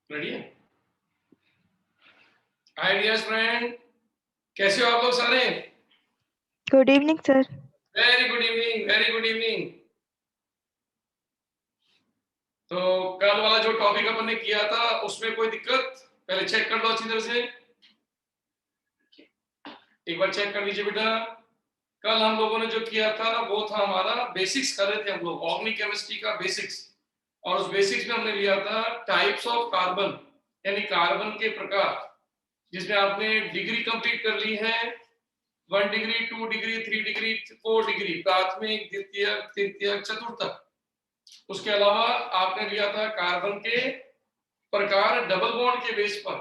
Ready है? Hi dear friend, कैसे हो आप लोग सारे? Good evening sir. Very good evening, very good evening. तो कल वाला जो टॉपिक अपन ने किया था उसमें कोई दिक्कत? पहले चेक कर लो अच्छी तरह से, एक बार चेक कर लीजिए बेटा। कल हम लोगों ने जो किया था वो था हमारा बेसिक्स कर रहे थे हम लोग, ऑर्गेनिक केमिस्ट्री का बेसिक्स। और उस बेसिक्स में हमने लिया था टाइप्स ऑफ कार्बन, यानी कार्बन के प्रकार, जिसमें आपने डिग्री कंप्लीट कर ली है। 1 डिग्री, 2 डिग्री, 3 डिग्री, 4 डिग्री, प्राथमिक, द्वितीयक, तृतीयक, चतुर्थक। उसके अलावा आपने लिया था कार्बन के प्रकार डबल बॉन्ड के बेस पर।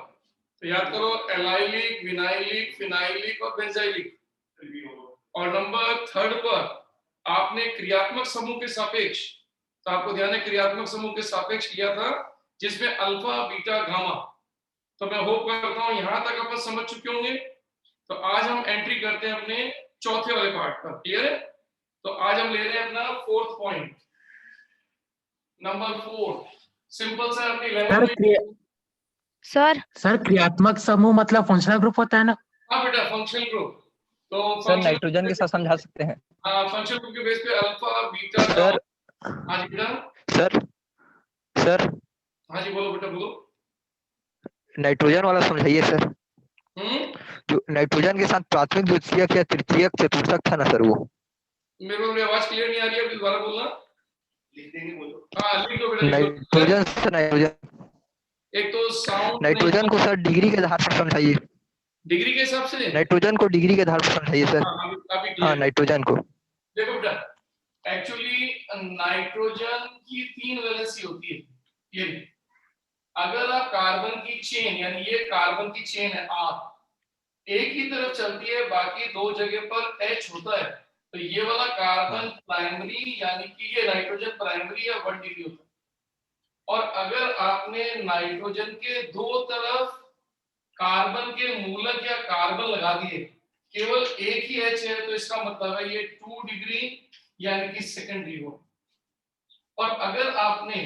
तो याद करो, एलाइलिक, विनाइलिक, फिनाइलिक और बेंजाइलिक। और नंबर 3 पर आपने क्रियात्मक समूह के सापेक्ष, तो आपको ध्यान है क्रियात्मक समूह के सापेक्ष लिया था, जिसमें अल्फा, बीटा, गामा। तो मैं होप करता हूं यहां तक अपन समझ चुके होंगे। तो आज हम एंट्री करते हैं अपने चौथे वाले पार्ट पर। क्लियर है? तो आज हम ले रहे हैं अपना 4th पॉइंट, नंबर 4। सिंपल सा अपनी लेवल सर क्रियात्मक समूह मतलब फंक्शनल ग्रुप होता है ना? हाँ बेटा, फंक्शनल ग्रुप। तो सर नाइट्रोजन के साथ समझा सकते हैं? हाँ, फंक्शनल ग्रुप के बेस पे अल्फा, बीटा, सर हाँ जी बेटा। सर सर हाँ जी बोलो बेटा, बोलो। नाइट्रोजन वाला समझाइए सर। जो नाइट्रोजन के साथ प्राथमिक, द्वितीयक या तृतीयक, चतुर्थक था ना सर वो? मेरे को आवाज क्लियर नहीं आ रही है, दोबारा बोलना। लिख देंगे, बोलो। हाँ लिख दो बेटा। नाइट्रोजन से नाइट्रोजन, एक तो साउंड नाइट्रोजन को सर डिग्री के आधार पर समझाइए। डिग्री के हिसाब से नाइट्रोजन को डिग्री के आधार पर समझाइए सर। हाँ नाइट्रोजन को देखो बेटा, एक्चुअली नाइट्रोजन की 3 वैलेंसी होती है। ये अगर आप कार्बन की चेन, यानी ये कार्बन की चेन है R, एक ही तरफ चलती है, बाकी 2 जगह पर H होता है, तो ये वाला कार्बन प्राइमरी, यानी कि ये नाइट्रोजन प्राइमरी या 1 डिग्री होता है। और अगर आपने नाइट्रोजन के 2 तरफ कार्बन के मूलक या कार्बन लगा दिए, केवल एक ही H है, तो इसका मतलब है ये 2 डिग्री यानी कि सेकेंडरी हो। और अगर आपने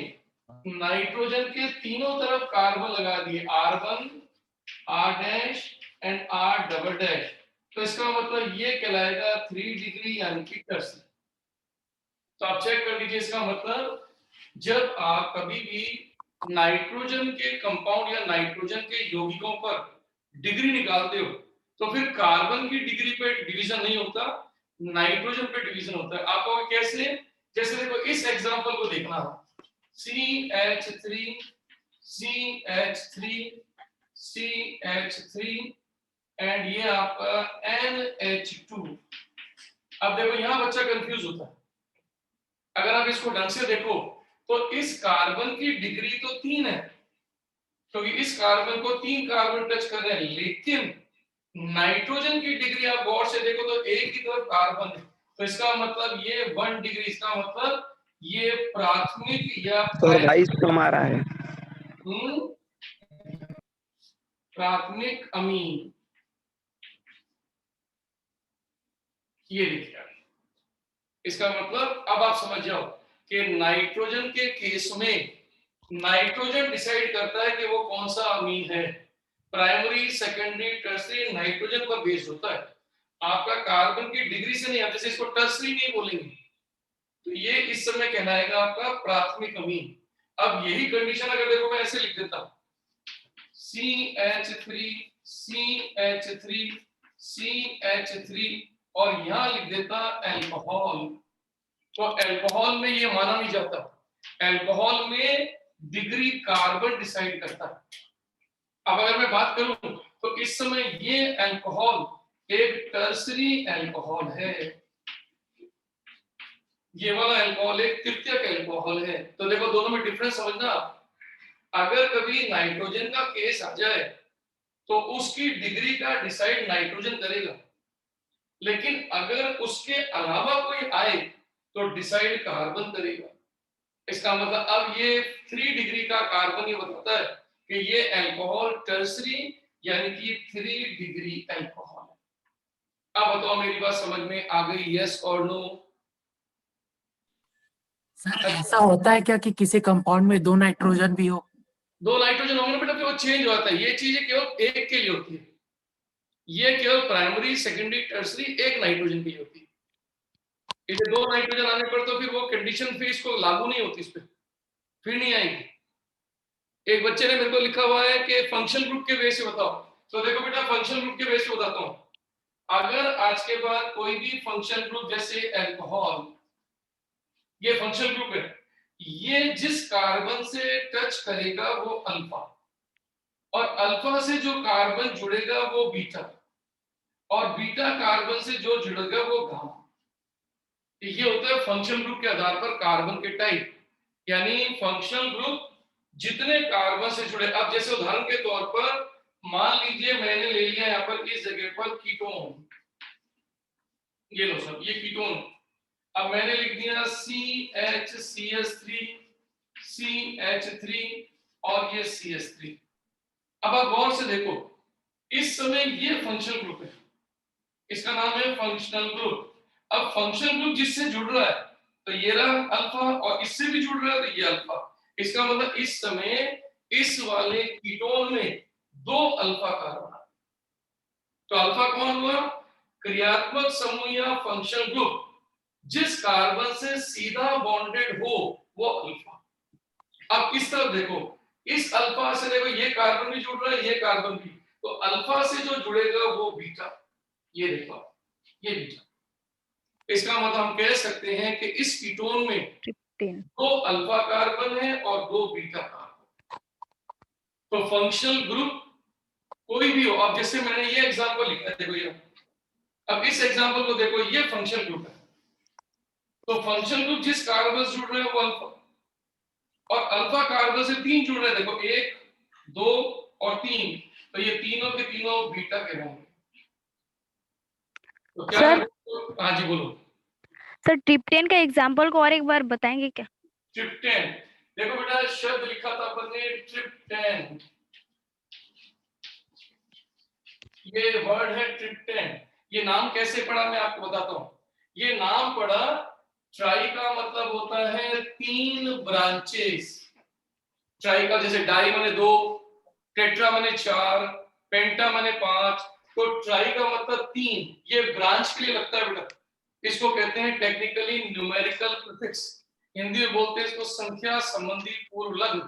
नाइट्रोजन के तीनों तरफ कार्बन लगा दिए, R1, R dash and R double dash, तो इसका मतलब ये कहलाएगा 3 डिग्री यानी कि टर्सरी। तो आप चेक कर लीजिए, इसका मतलब जब आप कभी भी नाइट्रोजन के कंपाउंड या नाइट्रोजन के यौगिकों पर डिग्री निकालते हो, तो फिर कार्बन की डिग्री पे डिवीजन नहीं होता, नाइट्रोजन पे डिवीजन होता है। आप कहोगे कैसे? जैसे देखो, इस एग्जांपल को देखना, CH3 CH3 CH3 एंड ये आपका NH2। अब देखो यहां बच्चा कंफ्यूज होता है। अगर आप इसको ढंग से देखो तो इस कार्बन की डिग्री तो 3 है, क्योंकि इस कार्बन को 3 कार्बन टच कर रहे हैं, लेकिन नाइट्रोजन की डिग्री आप गौर से देखो तो एक ही तरफ कार्बन है, तो इसका मतलब ये 1 डिग्री, इसका मतलब ये प्राथमिक या कमा रहा है प्राथमिक अमीन। ये लिखा, इसका मतलब अब आप समझ जाओ कि नाइट्रोजन के केस में नाइट्रोजन डिसाइड करता है कि वो कौन सा अमीन है। प्राइमरी, सेकेंडरी, टर्सरी नाइट्रोजन पर बेस्ड होता है, आपका कार्बन की डिग्री से नहीं। आप जैसे इसको टर्सरी नहीं बोलेंगे, तो ये इस समय कहलाएगा आपका प्राथमिक अमीन। अब यही कंडीशन अगर देखो, मैं ऐसे लिख देता हूं, CH3 CH3 CH3 और यहां लिख देता अल्कोहल। तो अल्कोहल में ये माना नहीं जाता, अल्कोहल में डिग्री कार्बन डिसाइड करता है। अब अगर मैं बात करूं तो इस समय ये अल्कोहल एक टर्सरी अल्कोहल है, ये वाला अल्कोहल एक तृतीयक अल्कोहल है। तो देखो दोनों में डिफरेंस समझना। अगर कभी नाइट्रोजन का केस आ जाए तो उसकी डिग्री का डिसाइड नाइट्रोजन करेगा, लेकिन अगर उसके अलावा कोई आए तो डिसाइड कार्बन करेगा। इसका मतलब अब ये 3 डिग्री का कार्बन ये बताता है कि ये अल्कोहल टर्सरी यानी कि 3 डिग्री अल्कोहल है। अब बताओ मेरी बात समझ में आ गई, यस और नो? सर ऐसा होता है क्या कि किसी कंपाउंड में 2 नाइट्रोजन भी हो? 2 नाइट्रोजन होंगे ना वो चेंज होता है। ये चीजें केवल एक के लिए होती है, ये केवल प्राइमरी सेकेंडरी टर्सरी एक नाइट्रोजन के लिए होती है। इसे 2 नाइट्रोजन आने पर तो फिर वो कंडीशन फिर इसको लागू नहीं होती, इस पे फिर नहीं आएगी। एक बच्चे ने मेरे को लिखा हुआ है कि फंक्शनल ग्रुप के बेस से बताओ। तो देखो बेटा, फंक्शनल ग्रुप के बेस से बताता हूँ। अगर आज के बाद कोई भी फंक्शनल ग्रुप जैसे अल्कोहल, ये फंक्शनल ग्रुप है, ये जिस कार्बन से टच करेगा वो अल्फा, और अल्फा से जो कार्बन जुड़ेगा वो बीटा, और बीटा कार्बन से जो जुड़ेगा वो गामा। ये होता है फंक्शनल ग्रुप के आधार पर कार्बन के टाइप, यानी फंक्शनल ग्रुप जितने कार्बन से जुड़े। अब जैसे उदाहरण के तौर पर मान लीजिए मैंने ले लिया यहाँ पर इस जगह पर कीटोन, ये लो सर, ये कीटोन। अब मैंने लिख दिया CHCS3 CH3 और ये CS3। अब आप गौर से देखो, इस समय ये फंक्शनल ग्रुप है, इसका नाम है फंक्शनल ग्रुप। अब फंक्शनल ग्रुप जिससे जुड़ रहा है तो ये रहा अल्फा, और इससे भी जुड़ रहा है तो ये अल्फा। इसका मतलब इस समय इस वाले कीटोन में 2 अल्फा कार्बन है। तो अल्फा कौन हुआ? क्रियात्मक समूह या फंक्शनल ग्रुप जिस कार्बन से सीधा बॉन्डेड हो वो अल्फा। अब इस तरफ देखो, इस अल्फा से देखो ये कार्बन भी जुड़ रहा है, ये कार्बन भी, तो अल्फा से जो जुड़ेगा वो बीटा। ये देखो, ये बीटा। इसका मतलब हम कह सकते हैं कि इस कीटोन में 2 अल्फा कार्बन है और 2 बीटा कार्बन। तो फंक्शनल ग्रुप कोई भी हो, अब जैसे मैंने ये एग्जांपल लिखा है, देखो ये, अब इस एग्जांपल को देखो, ये फंक्शनल ग्रुप है। तो फंक्शनल ग्रुप जिस कार्बन से जुड़ रहे हैं वो अल्फा, और अल्फा कार्बन से 3 जुड़ रहे हैं, देखो 1 2 और 3, तो ये तीनों के तीनों बीटा के होंगे। तो क्या सर, हाँ जी बोलो सर ट्रिप्टेन का एग्जांपल को और एक बार बताएंगे क्या? ट्रिप्टेन, देखो बेटा शब्द लिखा था अपन ने ट्रिप्टेन, ये वर्ड है ट्रिप्टेन। ये नाम कैसे पड़ा मैं आपको बताता हूँ। ये नाम पड़ा, ट्राई का मतलब होता है 3 ब्रांचेस। ट्राई का जैसे डाई माने 2, टेट्रा माने 4, पेंटा माने 5, तो ट्राई का मतलब 3। ये ब्रांच के लिए लगता है बेटा, इसको कहते हैं टेक्निकली न्यूमेरिकल प्रीफिक्स, हिंदी में बोलते हैं इसको संख्या संबंधी पूर्व लग्न।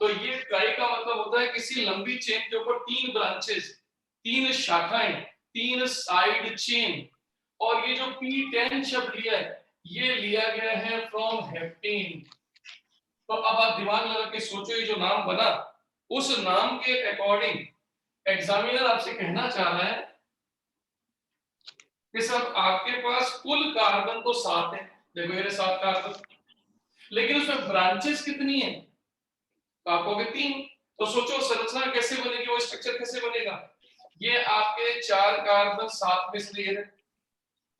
तो ये ट्राई का मतलब होता है किसी लंबी चेन के ऊपर 3 ब्रांचेस, 3 शाखाएं, 3 साइड चेन। और ये जो P10 शब्द लिया है, ये लिया गया है फ्रॉम हेप्टेन। तो अब आप दिमाग लगा के सोचो, ये जो नाम बना, उस नाम के अकॉर्डिंग एग्जामिनर आपसे कहना चाह रहा है कि सब आपके पास कुल कार्बन तो 7 है, देखो ये 7 कार्बन, लेकिन उसमें ब्रांचेस कितनी है? तो आप कहोगे 3। तो सोचो संरचना कैसे बनेगी, वो स्ट्रक्चर कैसे बनेगा। ये आपके 4 कार्बन 7 में से है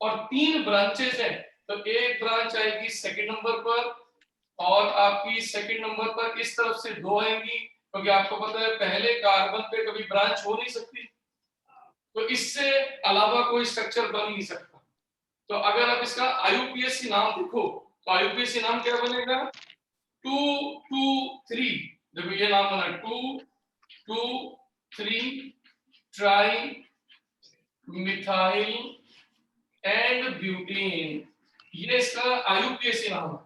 और 3 ब्रांचेस हैं, तो एक ब्रांच आएगी सेकंड नंबर पर, और आपकी सेकंड नंबर पर इस तरफ से 2 आएंगी, क्योंकि आपको पता है पहले कार्बन पे कभी ब्रांच हो नहीं सकती, तो इससे अलावा कोई स्ट्रक्चर बन नहीं सकता। तो अगर आप इसका आईयूपीएसी नाम देखो, तो आईयूपीएसी नाम क्या बनेगा? 2 2 3। देखो ये नाम बना 2 2 3 ट्राई मिथाइल एंड ब्यूटेन, ये इसका आईयूपीएसी नाम है।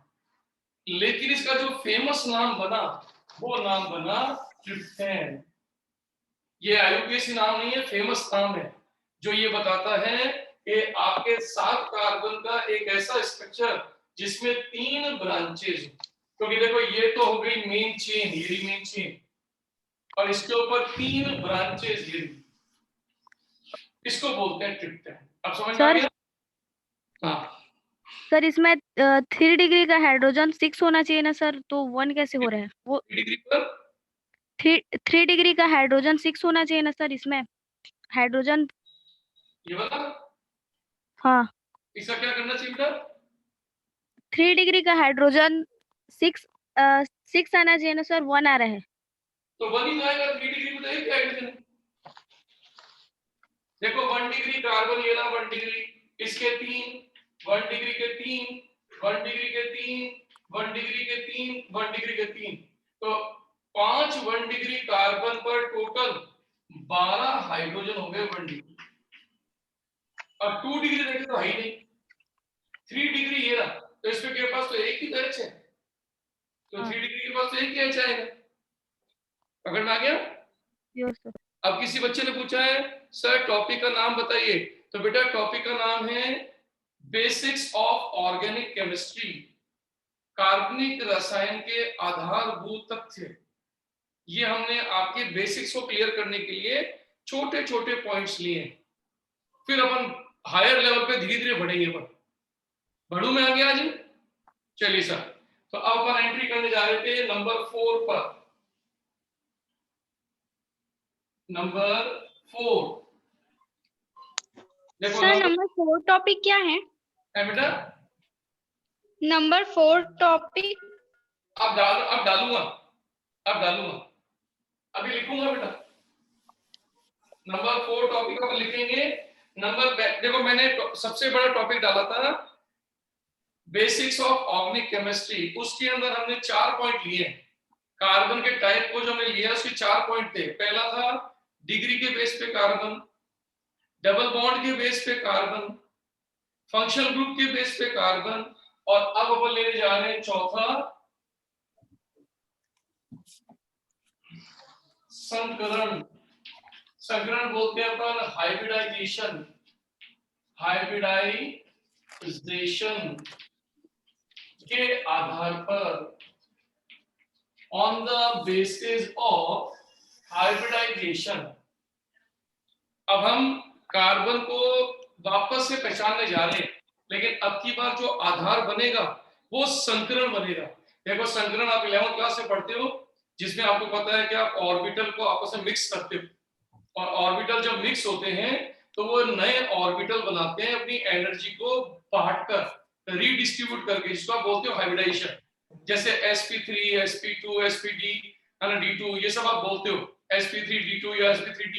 लेकिन इसका जो फेमस नाम बना वो नाम बना ट्रिप्टेन। ये आईयूपीएसी नाम नहीं है, फेमस नाम है, जो ये बताता है कि आपके 7 कार्बन का एक ऐसा स्ट्रक्चर जिसमें 3 ब्रांचेस, क्योंकि देखो ये तो हो गई मेन चेन, ये मेन चेन, और इसके ऊपर 3 ब्रांचेस, ये इसको बोलते हैं ट्रिप्टेन। अब समझ में आ गया? हाँ सर इसमें 3 डिग्री का हाइड्रोजन 6 होना चाहिए ना सर, तो 1 कैसे हो रहा है वो? डिग्री पर 3 डिग्री का हाइड्रोजन 6 होना चाहिए ना सर इसमें हाइड्रोजन। ये बता, हाँ, इसका क्या करना चाहिए बेटा? 3 डिग्री का हाइड्रोजन 6 6 आना चाहिए ना सर, 1 आ रहा है। तो 1 ही तो आएगा, 3 डिग्री बताइए क्या हाइड्रोजन है। देखो 1 डिग्री कार्बन, ये ना 1 डिग्री, इसके 3, 1 डिग्री के 3, 1 डिग्री के 3, 1 डिग्री के 3, 1 डिग्री के 3, तो 5 1 डिग्री कार्बन पर टोटल 12 हाइड्रोजन हो गए 1 डिग्री। अब 2 डिग्री देखें तो है ही नहीं, 3 डिग्री ये रहा, तो इसमें के पास तो एक ही तो H है, तो 3 डिग्री के पास तो एक ही H आएगा। पकड़ में आ गया? Yes sir. अब किसी बच्चे ने पूछा है सर टॉपिक का नाम बताइए, तो बेटा टॉपिक का नाम है बेसिक्स ऑफ ऑर्गेनिक केमिस्ट्री, कार्बनिक रसायन के आधारभूत तथ्य। ये हमने आपके बेसिक्स को क्लियर करने के लिए छोटे छोटे पॉइंट्स लिए, फिर अपन हायर लेवल पे धीरे धीरे बढ़ेंगे। पर बढ़ू में आ गया आज? चलिए सर, तो अब अपन एंट्री करने जा रहे थे नंबर 4 पर। नंबर 4 देखो सर नंबर 4 टॉपिक क्या है? बेटा नंबर 4 टॉपिक अब डालूंगा, अभी लिखूंगा बेटा। नंबर 4 टॉपिक अब लिखेंगे। देखो मैंने सबसे बड़ा टॉपिक डाला था बेसिक्स ऑफ ऑर्गेनिक केमिस्ट्री, उसके अंदर हमने 4 पॉइंट लिए। कार्बन के टाइप को जो हमने लिया उसके 4 पॉइंट थे। पहला था डिग्री के बेस पे कार्बन, डबल बॉन्ड के बेस पे कार्बन, फंक्शनल ग्रुप के बेस पे कार्बन, और अब अपन लेने जा रहे हैं चौथा संकरण। संकरण बोलते हैं अपन हाइब्रिडाइजेशन के आधार पर, on the basis of hybridization. अब हम कार्बन को वापस से पहचानने जा रहे हैं, लेकिन अब की बार जो आधार बनेगा वो संकरण बनेगा। देखो संकरण आप 11th क्लास में पढ़ते हो, जिसमें आपको पता है कि आप ऑर्बिटल को आपस में मिक्स करते हो, और ऑर्बिटल जब मिक्स होते हैं तो वो नए ऑर्बिटल बनाते हैं अपनी एनर्जी को बांटकर, रीडिस्ट्रीब्यूट करके, जिसको आप बोलते हो हाइब्रिडाइजेशन। जैसे sp3, sp2, spd, d2, ये सब आप बोलते हो, sp3 d2 या sp3 d,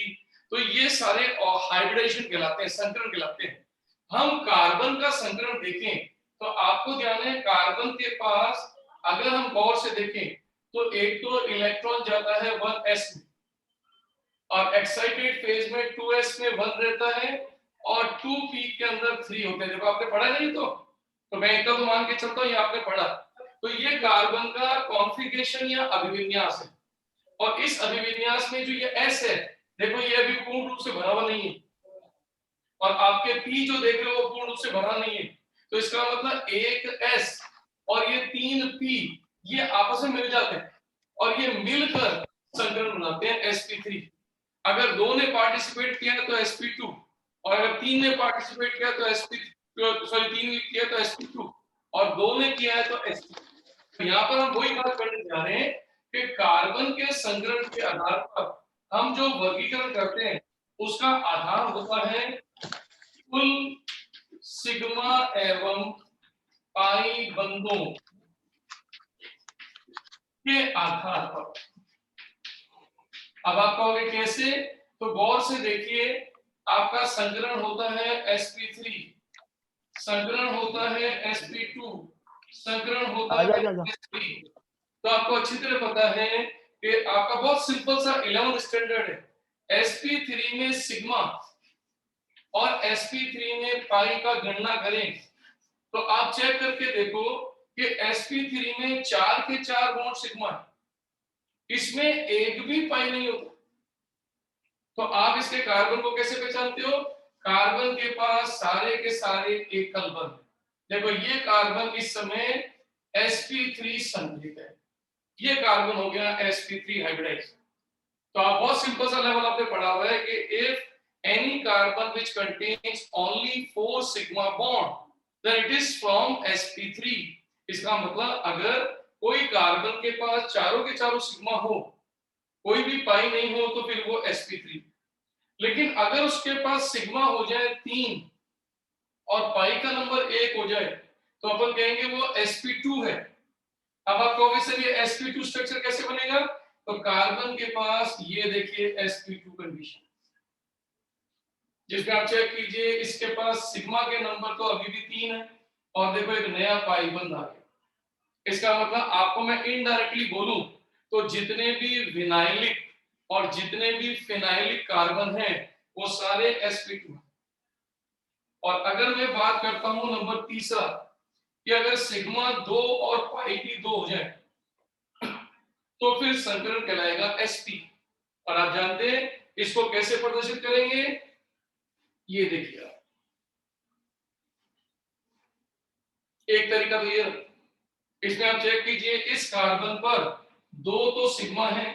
तो ये सारे हाइब्रिडाइजेशन कहलाते हैं, संकरण कहलाते हैं। हम कार्बन का संकरण देखें तो आपको ध्यान है कार्बन के पास अगर हम गौर से देखें तो एक तो इलेक्ट्रॉन जाता है 1s में, और एक्साइटेड फेज में 2s में 1 रहता है, और 2p के अंदर 3 होते हैं। देखो आपने पढ़ा नहीं तो मैं इतना तो मान के चलता हूँ ये आपने पढ़ा। तो ये कार्बन का कॉन्फ़िगरेशन या अभिविन्यास है, और इस अभिविन्यास में जो ये s है, देखो ये अभी पूर्ण रूप से भरा हुआ नहीं है, और आपके p जो देख रहे हो वो पूर्ण रूप से भरा नहीं है। तो इसका मतलब एक s और ये 3p ये आपस में मिल जाते हैं, और ये मिलकर संकरण बनाते हैं sp3। अगर 2 ने पार्टिसिपेट किया तो sp2, और अगर 3 ने पार्टिसिपेट किया तो 3 ने किया तो sp2, और 2 ने किया है तो sp। तो यहाँ पर हम वही बात करने जा रहे हैं कि कार्बन के संकरण के आधार पर हम जो वर्गीकरण करते हैं उसका आधार होता है कुल सिग्मा एवं पाई बंधों के आधार पर। अब आप कहोगे कैसे, तो गौर से देखिए, आपका संकरण होता है sp3, संकरण होता है sp2, संकरण होता है sp। तो आपको अच्छी तरह पता है कि आपका बहुत सिंपल सा 11th स्टैंडर्ड है, sp3 में सिग्मा और sp3 में पाई का गणना करें तो आप चेक करके देखो कि sp3 में 4 के 4 बॉन्ड सिग्मा, इसमें एक भी पाई नहीं होता। तो आप इसके कार्बन को कैसे पहचानते हो? कार्बन के पास सारे के सारे एकल बंध। देखो ये कार्बन इस समय sp3 संतुलित है, ये कार्बन हो गया sp3 हाइब्रिडाइज। तो आप बहुत सिंपल सा लेवल आपने पढ़ा हुआ है कि if any carbon which contains only 4 sigma bond then it is from sp3। इसका मतलब अगर कोई कार्बन के पास चारों के चारों सिग्मा हो, कोई भी पाई नहीं हो, तो फिर वो sp3। लेकिन अगर उसके पास सिग्मा हो जाए 3 और पाई का नंबर 1 हो जाए तो अपन कहेंगे वो sp2 है। अब आप कहोगे सर ये sp2 स्ट्रक्चर कैसे बनेगा, तो कार्बन के पास ये देखिए sp2 कंडीशन, जिसमें आप चेक कीजिए इसके पास सिग्मा के नंबर तो अभी भी 3 है, और देखो एक नया पाई बंध आ गया। इसका मतलब आपको मैं इनडायरेक्टली बोलूं तो जितने भी विनाइलिक और जितने भी फिनाइलिक कार्बन हैं वो सारे sp2 और अगर मैं बात करता हूं नंबर तीसरा कि अगर सिग्मा 2 और पाई भी 2 हो जाए तो फिर संकरण कहलाएगा sp और आप जानते हैं इसको कैसे प्रदर्शित करेंगे, ये देखिए आप एक तरीका तो ये, इसमें आप चेक कीजिए इस कार्बन पर 2 तो सिग्मा है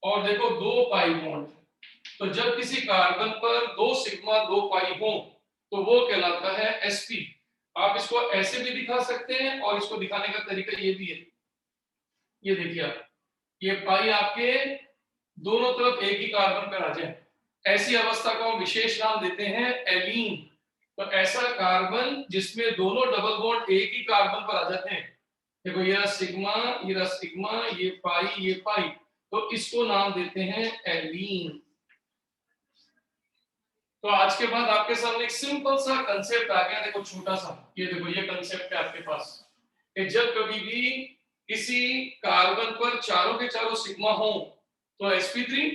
और देखो 2 पाई बॉन्ड, तो जब किसी कार्बन पर 2 सिग्मा 2 पाई हो तो वो कहलाता है sp। आप इसको ऐसे भी दिखा सकते हैं और इसको दिखाने का तरीका ये भी है, ये देखिए आप, ये पाई आपके दोनों तरफ एक ही कार्बन पर आ जाए, ऐसी अवस्था को हम विशेष नाम देते हैं एलीन। तो ऐसा कार्बन जिसमें दोनों डबल बॉन्ड एक ही कार्बन पर आ जाते हैं, देखो ये रहा सिग्मा, ये पाई, तो इसको नाम देते हैं एलीन। तो आज के बाद आपके सामने एक सिंपल सा कंसेप्ट आ गया, देखो छोटा सा, ये देखो ये कंसेप्ट है आपके पास कि जब कभी भी किसी कार्बन पर चारों के चारों सिग्मा हो तो sp3,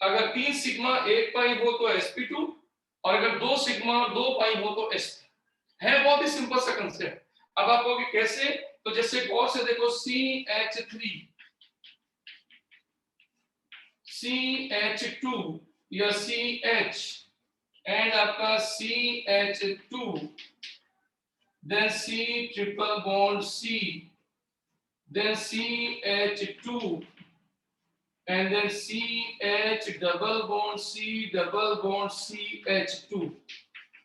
अगर 3 सिग्मा 1 पाई हो तो sp2 और अगर 2 सिग्मा 2 पाई हो तो sp है। बहुत ही सिंपल सा कंसेप्ट। अब आप कहोगे कैसे, तो जैसे गौर से देखो CH2 या CH एंड आपका CH2 then C triple bond C then CH2 and then CH double bond CH2।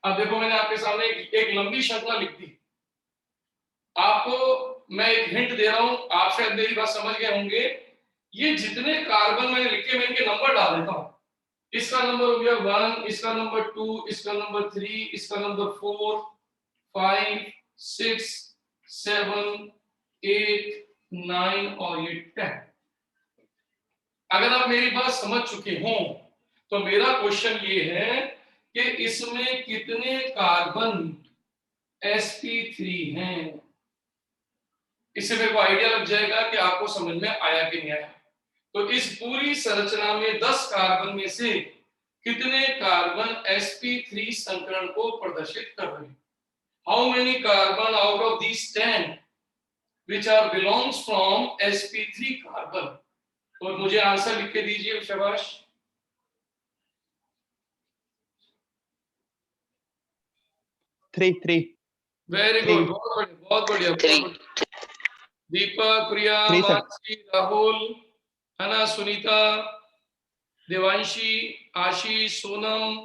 अब देखो मैंने आपके सामने एक लंबी श्रृंखला लिख दी, आपको मैं एक हिंट दे रहा हूं, आप शायद मेरी बात समझ गए होंगे। ये जितने कार्बन मैंने लिखे मैं इनके नंबर डाल देता हूं, इसका नंबर हो गया 1, इसका नंबर 2, इसका नंबर 3, इसका नंबर 4, 5, 6, 7, 8, 9 और ये 10। अगर आप मेरी बात समझ चुके हो तो मेरा क्वेश्चन ये है कि इसमें कितने कार्बन sp3 हैं। इससे मेरे को आइडिया लग जाएगा कि आपको समझ में आया कि नहीं आया। तो इस पूरी संरचना में 10 कार्बन में से कितने कार्बन sp3 संकरण को प्रदर्शित कर रहे हैं। How many carbon out of these 10 which are belongs from sp3 carbon. और मुझे आंसर लिख के दीजिए शाबाश। 3 वेरी गुड, बहुत बढ़िया। दीपक, प्रिया, 3 सर। मानसी, राहुल, है ना, सुनीता, देवांशी, आशीष, सोनम,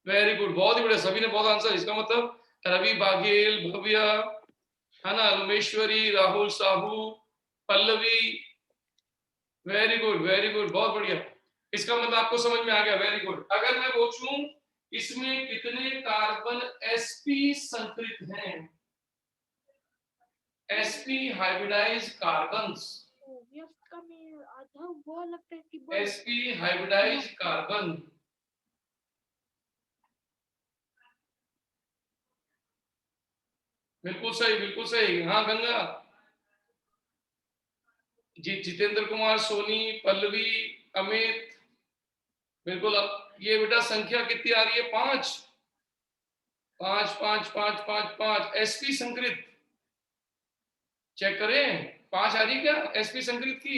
वेरी गुड, बहुत ही बढ़िया, सभी ने बहुत आंसर। इसका मतलब रवि बाघेल, भव्य, है ना, उमेश्वरी, राहुल साहू, पल्लवी, वेरी गुड, बहुत बढ़िया। इसका मतलब आपको समझ में आ गया, वेरी गुड। अगर मैं पूछूं इसमें कितने कार्बन sp संकरित हैं, sp hybridize carbons, sp hybridize carbon, बिल्कुल सही। हाँ गंगा जी, जितेंद्र कुमार, सोनी, पल्लवी, अमित, बिल्कुल। अब ये बेटा संख्या कितनी आ रही है, 5 5 5 5 5 5 sp संकरित, चेक करें 5 आ रही क्या sp संकरित की,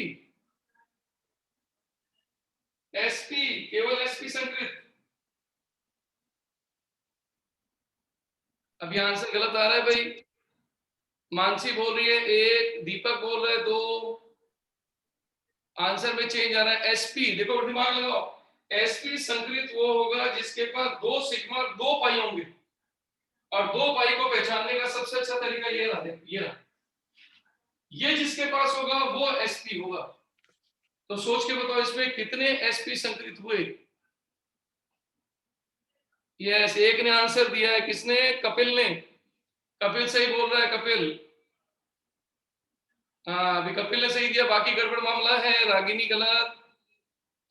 sp, केवल sp संकरित। अभी आंसर गलत आ रहा है भाई, मानसी बोल रही है 1, दीपक बोल रहे 2, आंसर में चेंज आ रहा है sp। देखो दिमाग लगाओ, sp संकरित वो होगा जिसके पास 2 सिग्मा 2 पाई होंगे, और 2 पाई को पहचानने का सबसे अच्छा तरीका ये रहा, ये जिसके पास होगा वो sp होगा। तो सोच के बताओ इसमें कितने sp संकरित हुए। यस, एक ने आंसर दिया है, किसने, कपिल ने, कपिल सही बोल रहा है, कपिल। हाँ अभी कपिल ने सही दिया, बाकी गड़बड़ मामला है, रागिनी गलत।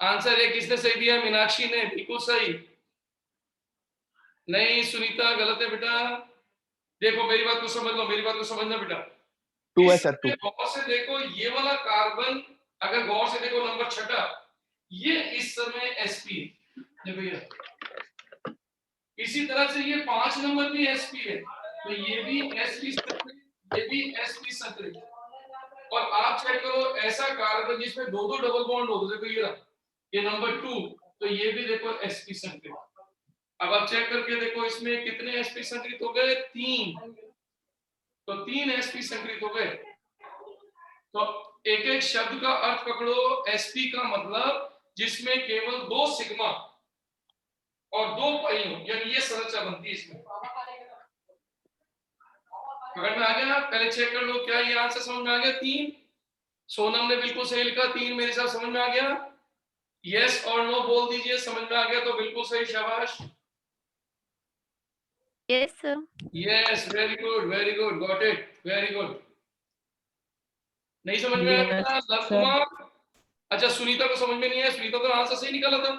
आंसर है किसने सही दिया, मीनाक्षी ने, बिल्कुल सही। नहीं सुनीता गलत है बेटा। देखो मेरी बात को समझ लो, मेरी बात को समझना बेटा, टू है सर, 2। गौर से देखो ये वाला कार्बन, अगर गौर से देखो नंबर 6, ये इस समय sp है, देखो ये। इसी तरह से ये 5 नंबर भी sp है, तो ये भी sp संकरित, ये भी sp संकरित। और आप चेक करो ऐसा कार्बन जिसमें दो डबल बॉन्ड हो, देखो ये नंबर 2, तो ये भी देखो sp संकरित। अब आप चेक करके देखो इसमें कितने sp संकरित हो गए, 3, तो 3 sp संकरित हो गए। तो एक एक शब्द का अर्थ पकड़ो, sp का मतलब जिसमें केवल 2 सिग्मा और 2 पाई हो, यानी ये संरचना बनती है इसमें। पकड़ में आ गया? पहले चेक कर लो क्या ये आंसर समझ में आ गया। 3, सोनम ने बिल्कुल सही लिखा, 3 मेरे साथ समझ में आ गया। यस और नो बोल दीजिए, समझ में आ गया तो बिल्कुल सही, शाबाश। Yes, sir. Yes, very good, got it, very good. नहीं समझ में Yes, आया लव sir. कुमार? अच्छा, सुनीता को समझ में नहीं आया, सुनीता तो आंसर सही निकाला था।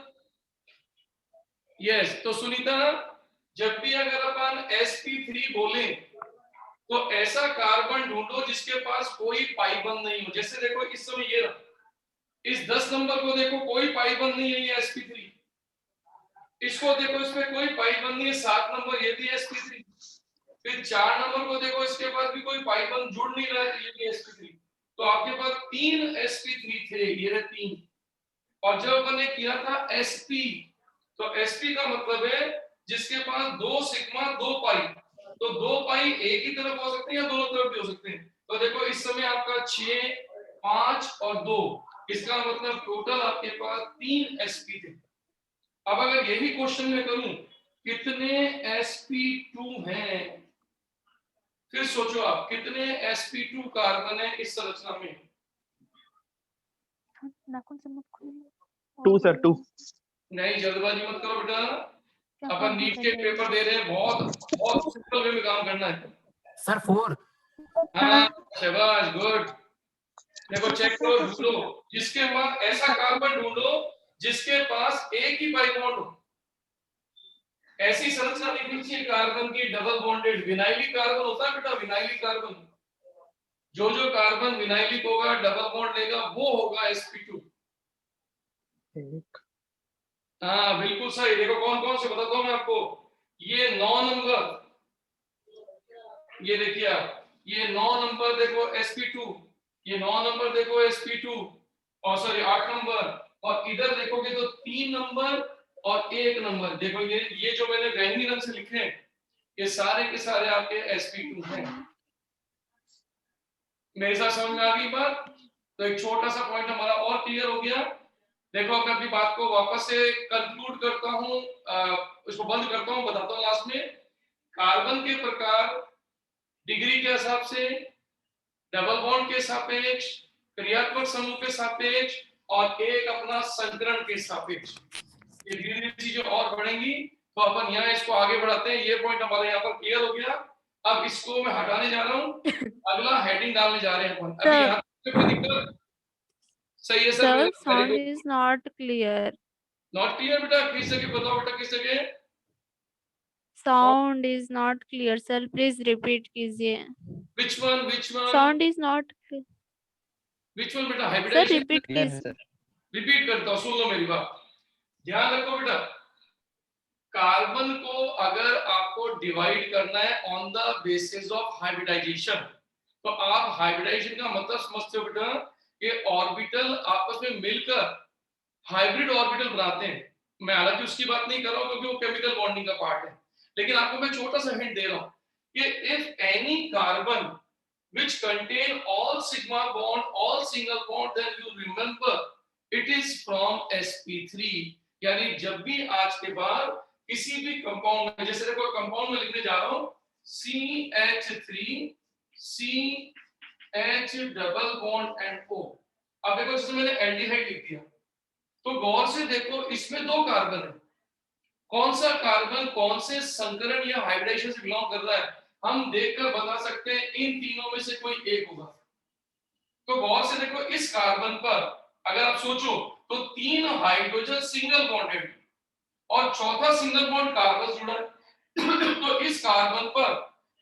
यस, तो सुनीता, जब भी अगर अपन sp3 बोले तो ऐसा कार्बन ढूंढो जिसके पास कोई पाई बंद नहीं हो। जैसे देखो इस समय ये रहा, इस 10 नंबर को देखो कोई पाई बंद नहीं है, ये sp3। इसको देखो इसमें कोई पाई बंद नहीं है, 7 नंबर, ये भी sp3। फिर 4 नंबर को देखो, इसके पास भी कोई पाई बंद जुड़ नहीं रहा है, ये भी sp3। तो आपके पास 3 sp3 थे, ये रहे 3। और जब अपन ने किया था sp, तो sp का मतलब है जिसके पास 2 सिग्मा 2 पाई, तो 2 पाई एक ही तरफ हो सकते हैं या दोनों तरफ भी हो सकते हैं। तो देखो इस समय आपका 6, 5 और 2, इसका मतलब टोटल आपके पास 3 sp थे। अब अगर यही क्वेश्चन में करूं कितने sp2 हैं, फिर सोचो आप कितने sp2 कार्बन है इस संरचना में। नाखून से मत खोलिए। 2 सर, 2। नहीं, जल्दबाजी मत करो बेटा, अपन नीट के पेपर दे रहे हैं, बहुत सिंपल वे में काम करना है। सर 4। हाँ, शाबाश, गुड। देखो चेक करो, ढूंढो जिसके पास ऐसा कार्बन ढूंढो जिसके पास एक ही पाई बॉन्ड हो। ऐसी संरचना लिखनी चाहिए कार्बन की डबल बॉन्डेड। विनाइलिक कार्बन होता है बेटा, विनाइलिक कार्बन, जो कार्बन विनाइलिक होगा, डबल बॉन्ड लेगा, वो होगा sp2। हाँ बिल्कुल सही। देखो कौन कौन से बताता हूं मैं आपको। ये 9 नंबर, ये देखिए आप, ये 9 नंबर देखो sp2, ये 9 नंबर देखो sp2, और सॉरी 8 नंबर, और इधर देखोगे तो 3 नंबर और 1 नंबर। देखो ये जो मैंने बैंगनी रंग से लिखे हैं, ये सारे के सारे आपके sp2 हैं। मेरे साथ समझ में आ गई बात? तो एक छोटा सा पॉइंट हमारा और क्लियर हो गया। देखो मैं अपनी बात को वापस से कंक्लूड करता हूं, इसको बंद करता हूं, बताता हूं लास्ट में। कार्बन के प्रकार डिग्री के हिसाब से, डबल बॉन्ड के सापेक्ष, क्रियात्मक समूह के सापेक्ष, और एक अपना संकरण के सापेक्ष। ये धीरे धीरे चीजें और बढ़ेंगी, तो अपन यहाँ इसको आगे बढ़ाते हैं। ये पॉइंट हमारे यहाँ पर क्लियर हो गया। अब इसको मैं हटाने जा रहा हूँ, अगला हेडिंग डालने जा रहे हैं अपन। अभी यहाँ पे कोई दिक्कत? सही है sir? Sound is not clear. Not clear बेटा? किस जगह बताओ बेटा, किस जगह? Sound is not clear, sir. Please repeat कीजिए. Which one? Sound is not clear. Which one बेटा? Sir, hybridization. repeat कीजिए. रिपीट करता हूँ, सुन लो मेरी बात, ध्यान रखो बेटा। कार्बन को अगर आपको डिवाइड करना है on the basis of hybridization, तो आप हाइब्रिडाइजेशन का मतलब समझते हो बेटा कि ऑर्बिटल आपस में मिलकर हाइब्रिड ऑर्बिटल बनाते हैं। मैं हालांकि उसकी बात नहीं कर रहा हूं क्योंकि वो केमिकल बॉन्डिंग का पार्ट है, लेकिन आपको मैं छोटा सा हिंट दे रहा हूं कि if any carbon which contain all sigma bond, all single bond, then you remember it is from sp3। यानी जब भी आज के बाद किसी भी कंपाउंड में, जैसे देखो कंपाउंड में लिखने जा रहा हूं CH3 CH double bond and O। अब देखो जैसे मैंने एल्डिहाइड लिख दिया, तो गौर से देखो इसमें 2 कार्बन है। कौन सा कार्बन कौन से संकरण या हाइब्रिडाइजेशन से बिलोंग कर रहा है, हम देखकर बता सकते हैं इन तीनों में से कोई एक होगा। तो गौर से देखो इस कार्बन पर अगर आप सोचो तो 3 हाइड्रोजन सिंगल बॉन्डेड और चौथा सिंगल बॉन्ड कार्बन जुड़ा है। तो इस कार्बन पर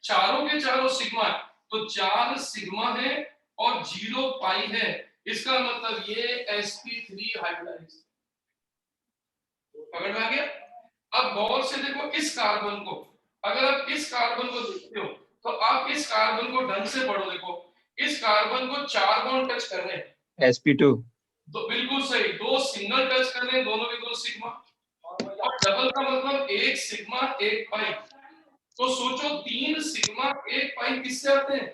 चारों के चारों सिग्मा है, तो 4 सिग्मा है और 0 पाई है, इसका मतलब ये sp3 हाइब्रिडाइज। समझ में आ गया? अब गौर से देखो इस कार्बन को, अगर आप इस कार्बन को देखते हो तो आप इस कार्बन को ढंग से पढ़ो। देखो इस कार्बन को 4 बॉन्ड टच कर रहे हैं, sp2 तो बिल्कुल सही, 2 सिंगल टच कर रहे हैं, दोनों के दोनों सिग्मा, और डबल का मतलब 1 सिग्मा 1 पाई। तो सोचो 3 सिग्मा 1 पाई किससे आते हैं?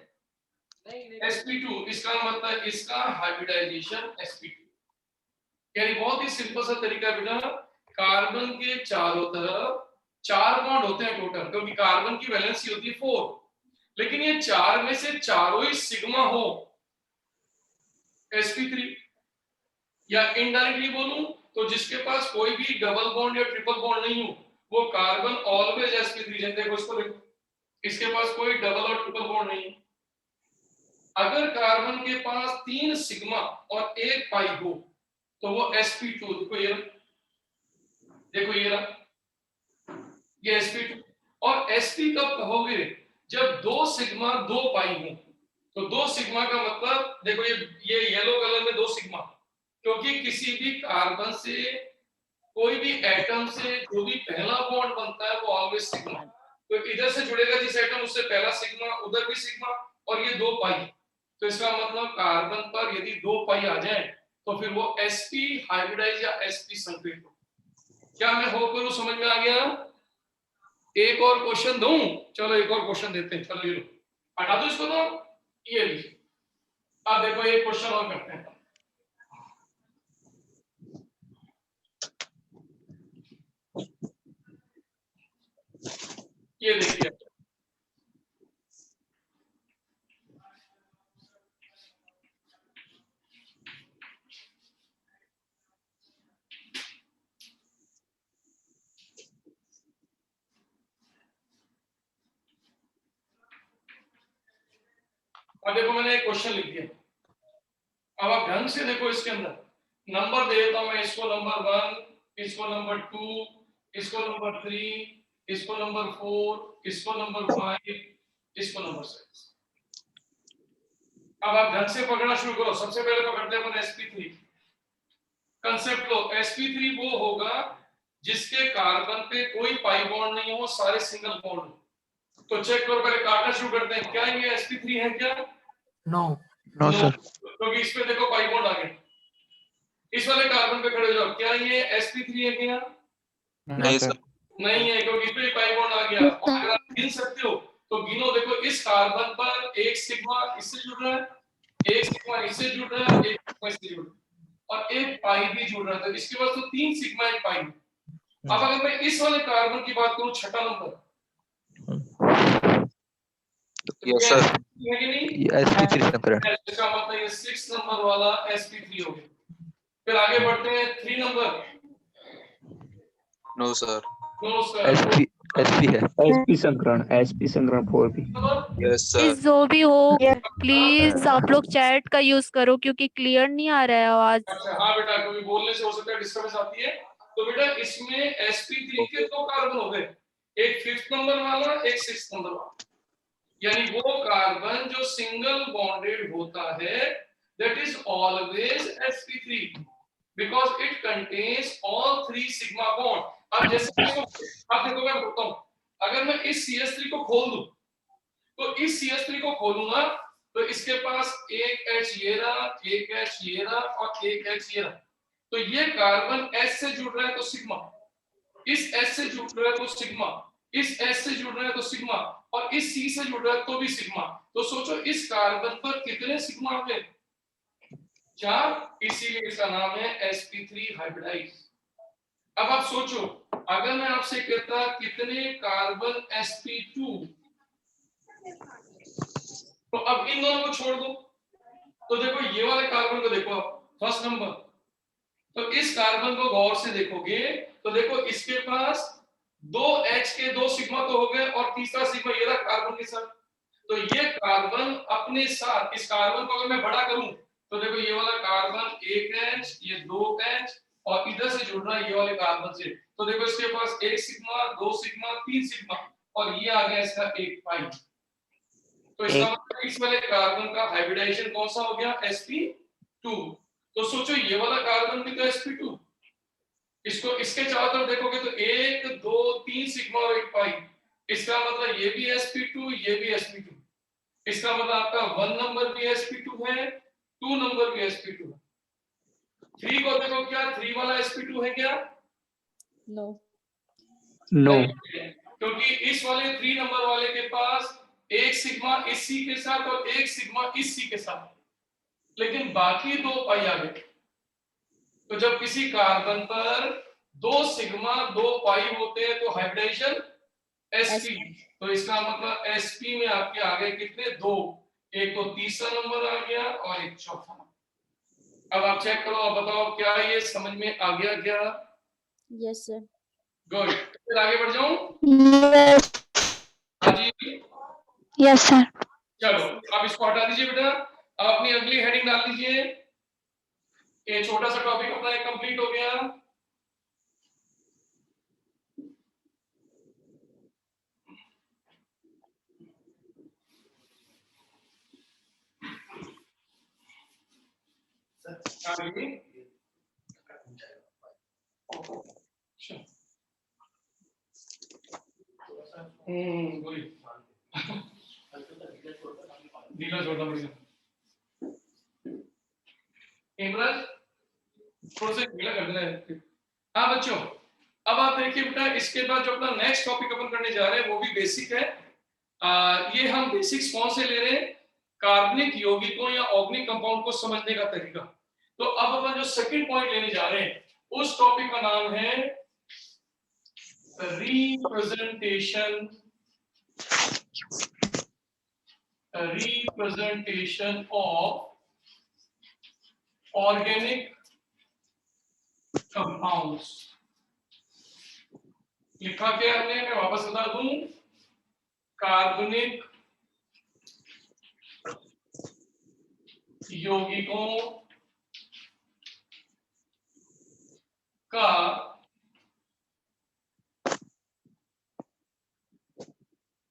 sp2। इसका मतलब इसका हाइब्रिडाइजेशन sp2। यानी बहुत ही सिंपल सा तरीका बेटा, कार्बन के चारों तरफ 4 बॉन्ड होते हैं टोटल, क्योंकि कार्बन की वैलेंसी होती है 4, लेकिन ये 4 में से चारों ही सिग्मा हो sp3। या इनडायरेक्टली बोलूं तो जिसके पास कोई भी डबल बॉन्ड या ट्रिपल बॉन्ड नहीं हो वो कार्बन ऑलवेज sp3। जैसे देखो इसको, देखो इसके पास कोई डबल और ट्रिपल बॉन्ड नहीं है। अगर कार्बन के पास 3 सिग्मा और 1 पाई हो तो वो sp2। देखो ये देखो ये sp2। और sp कब कहोगे? जब 2 सिग्मा 2 पाई हो। तो 2 सिग्मा का मतलब देखो ये येलो कलर में 2 सिग्मा, क्योंकि किसी भी कार्बन से कोई भी एटम से जो भी पहला बॉन्ड बनता है वो ऑलवेज सिग्मा। तो इधर से जुड़ेगा जिस एटम उससे पहला सिग्मा, उधर भी सिग्मा, और ये 2 पाई। तो इसका मतलब कार्बन पर यदि 2 पाई आ जाए तो फिर वो sp हाइब्रिडाइज या sp संकेत हो। क्या मैं हो करूं? समझ में आ गया? एक और क्वेश्चन दूं? चलो एक और क्वेश्चन देते हैं। चलो ये लो, हटा दो इसको, तो ये लीजिए। अब देखो एक क्वेश्चन और करते हैं। ये देखिए, अब देखो मैंने एक क्वेश्चन लिख दिया। अब आप ढंग से देखो, इसके अंदर नंबर दे देता हूं मैं, इसको नंबर 1, इसको नंबर 2, इसको नंबर 3, इसको नंबर 4, इसको नंबर 5, इसको नंबर 6। अब आप ढंग से पकड़ना शुरू करो। सबसे पहले पकड़ते हैं अपन sp3। कंसेप्ट लो, sp3 वो होगा जिसके कार्बन पे कोई पाई बॉन्ड नहीं हो, सारे सिंगल बॉन्ड हो। तो चेक करो, पहले काटना शुरू करते हैं। क्या ये sp3 है क्या? नो। No sir. क्योंकि इस पे देखो पाई बॉन्ड आ गए। इस वाले कार्बन पे खड़े हो जाओ, क्या ये sp3 है क्या? नहीं सर। नहीं है, क्योंकि इस पे पाई बॉन्ड आ गया। और अगर आप गिन सकते हो तो गिनो। देखो इस कार्बन पर 1 सिग्मा इससे जुड़ रहा है, 1 सिग्मा इससे जुड़ रहा है, 1 सिग्मा इससे जुड़ रहा है, और 1 पाई भी जुड़ रहा था। इसके बाद तो 3 सिग्मा 1 पाई। अब अगर मैं इस वाले कार्बन की बात करूं, छठा नंबर, यस सर। है कि नहीं? ये sp3 संकरण। इसका मतलब ये 6 नंबर वाला sp3 हो गया। फिर आगे बढ़ते हैं 3 number. No sir. No sir. sp है। sp संकरण 4p। यस प्लीज जो भी हो, प्लीज आप लोग चैट का यूज करो क्योंकि क्लियर नहीं आ रहा है आवाज। अच्छा हाँ बेटा, क्योंकि बोलने से हो सकता है डिस्टर्बेंस आती है। तो बेटा इसमें sp3 के 2 कार्बन हो गए, एक 5th नंबर वाला, एक 6th नंबर वाला। यानी वो कार्बन जो सिंगल बॉन्डेड होता है that is always sp3 because it contains all 3 sigma bond। अब जैसे इसको, अब देखो मैं बोलता हूं, अगर मैं इस CH3 को खोल दूं, तो इस CH3 को खोलूंगा तो इसके पास एक H ये रहा, एक H ये रहा, और एक H ये रहा। तो ये कार्बन S से जुड़ रहा है तो सिग्मा, इस S से जुड़ रहा है तो सिग्मा, इस S से जुड़ रहा है तो सिग्मा, और इस C से जुड़ रहा है तो भी सिग्मा। तो सोचो इस कार्बन पर कितने सिग्मा आ गए? 4। इसीलिए इसका नाम है sp3 हाइब्रिडाइज। अब आप सोचो, अगर मैं आपसे कहता कितने कार्बन sp2, तो अब इन दोनों को छोड़ दो। तो देखो ये वाले कार्बन को देखो आप, फर्स्ट नंबर, तो इस कार्बन को गौर से देखोगे तो देखो इसके पास 2 H के 2 सिग्मा तो हो गए, और तीसरा सिग्मा ये रहा कार्बन के साथ। तो ये कार्बन अपने साथ, इस कार्बन को अगर मैं बड़ा करूं तो देखो ये वाला कार्बन 1H, ये 2H, और इधर से जुड़ रहा है ये वाले कार्बन से। तो देखो इसके पास 1 सिग्मा, 2 सिग्मा, 3 सिग्मा, और ये आ गया इसका 1 पाई। तो इसका मतलब इस वाले कार्बन का हाइब्रिडाइजेशन कौन सा हो गया, sp2। तो सोचो ये वाला कार्बन भी तो sp2, इसको इसके चारों तरफ देखोगे तो 1 2 3 सिग्मा और 1 पाई, इसका मतलब ये भी sp2, ये भी sp2, इसका मतलब आपका 1 नंबर भी sp2 है, 2 नंबर भी sp2 है। 3 को देखो क्या 3 वाला sp2 है क्या? नो नहीं, क्योंकि इस वाले 3 नंबर वाले के पास एक सिग्मा इस सी के साथ और एक सिग्मा इस सी के साथ, लेकिन बाकी 2 पाई आ गए। तो जब किसी कार्बन पर 2 सिग्मा 2 पाई होते हैं तो हाइब्रिडाइजेशन sp, तो इसका मतलब sp में आपके आ गए कितने, 2, एक तो तीसरा नंबर आ गया और एक चौथा। अब आप चेक करो, अब बताओ क्या ये समझ में आ गया क्या? Yes sir. गुड, फिर आगे बढ़ जाऊं? यस हाँ जी, यस सर। चलो आप इसको हटा दीजिए बेटा, अब अपनी अगली हेडिंग डाल दीजिए। ये छोटा सा टॉपिक अपना एक कंप्लीट हो गया। ढीला छोड़ना पड़ेगा इमरान, थोड़ा सा ढीला कर देना है। हाँ बच्चों, अब आप देखिए बेटा, इसके बाद जो अपना नेक्स्ट टॉपिक अपन करने जा रहे हैं वो भी बेसिक है। ये हम बेसिक्स कौन से ले रहे हैं, कार्बनिक यौगिकों या ऑर्गेनिक कंपाउंड को समझने का तरीका। तो अब अपन जो सेकंड पॉइंट लेने जा रहे हैं उस टॉपिक का नाम है रिप्रेजेंटेशन ऑफ ऑर्गेनिक कंपाउंड्स। लिखा क्या हमने, मैं वापस बता दूं, कार्बनिक यौगिकों का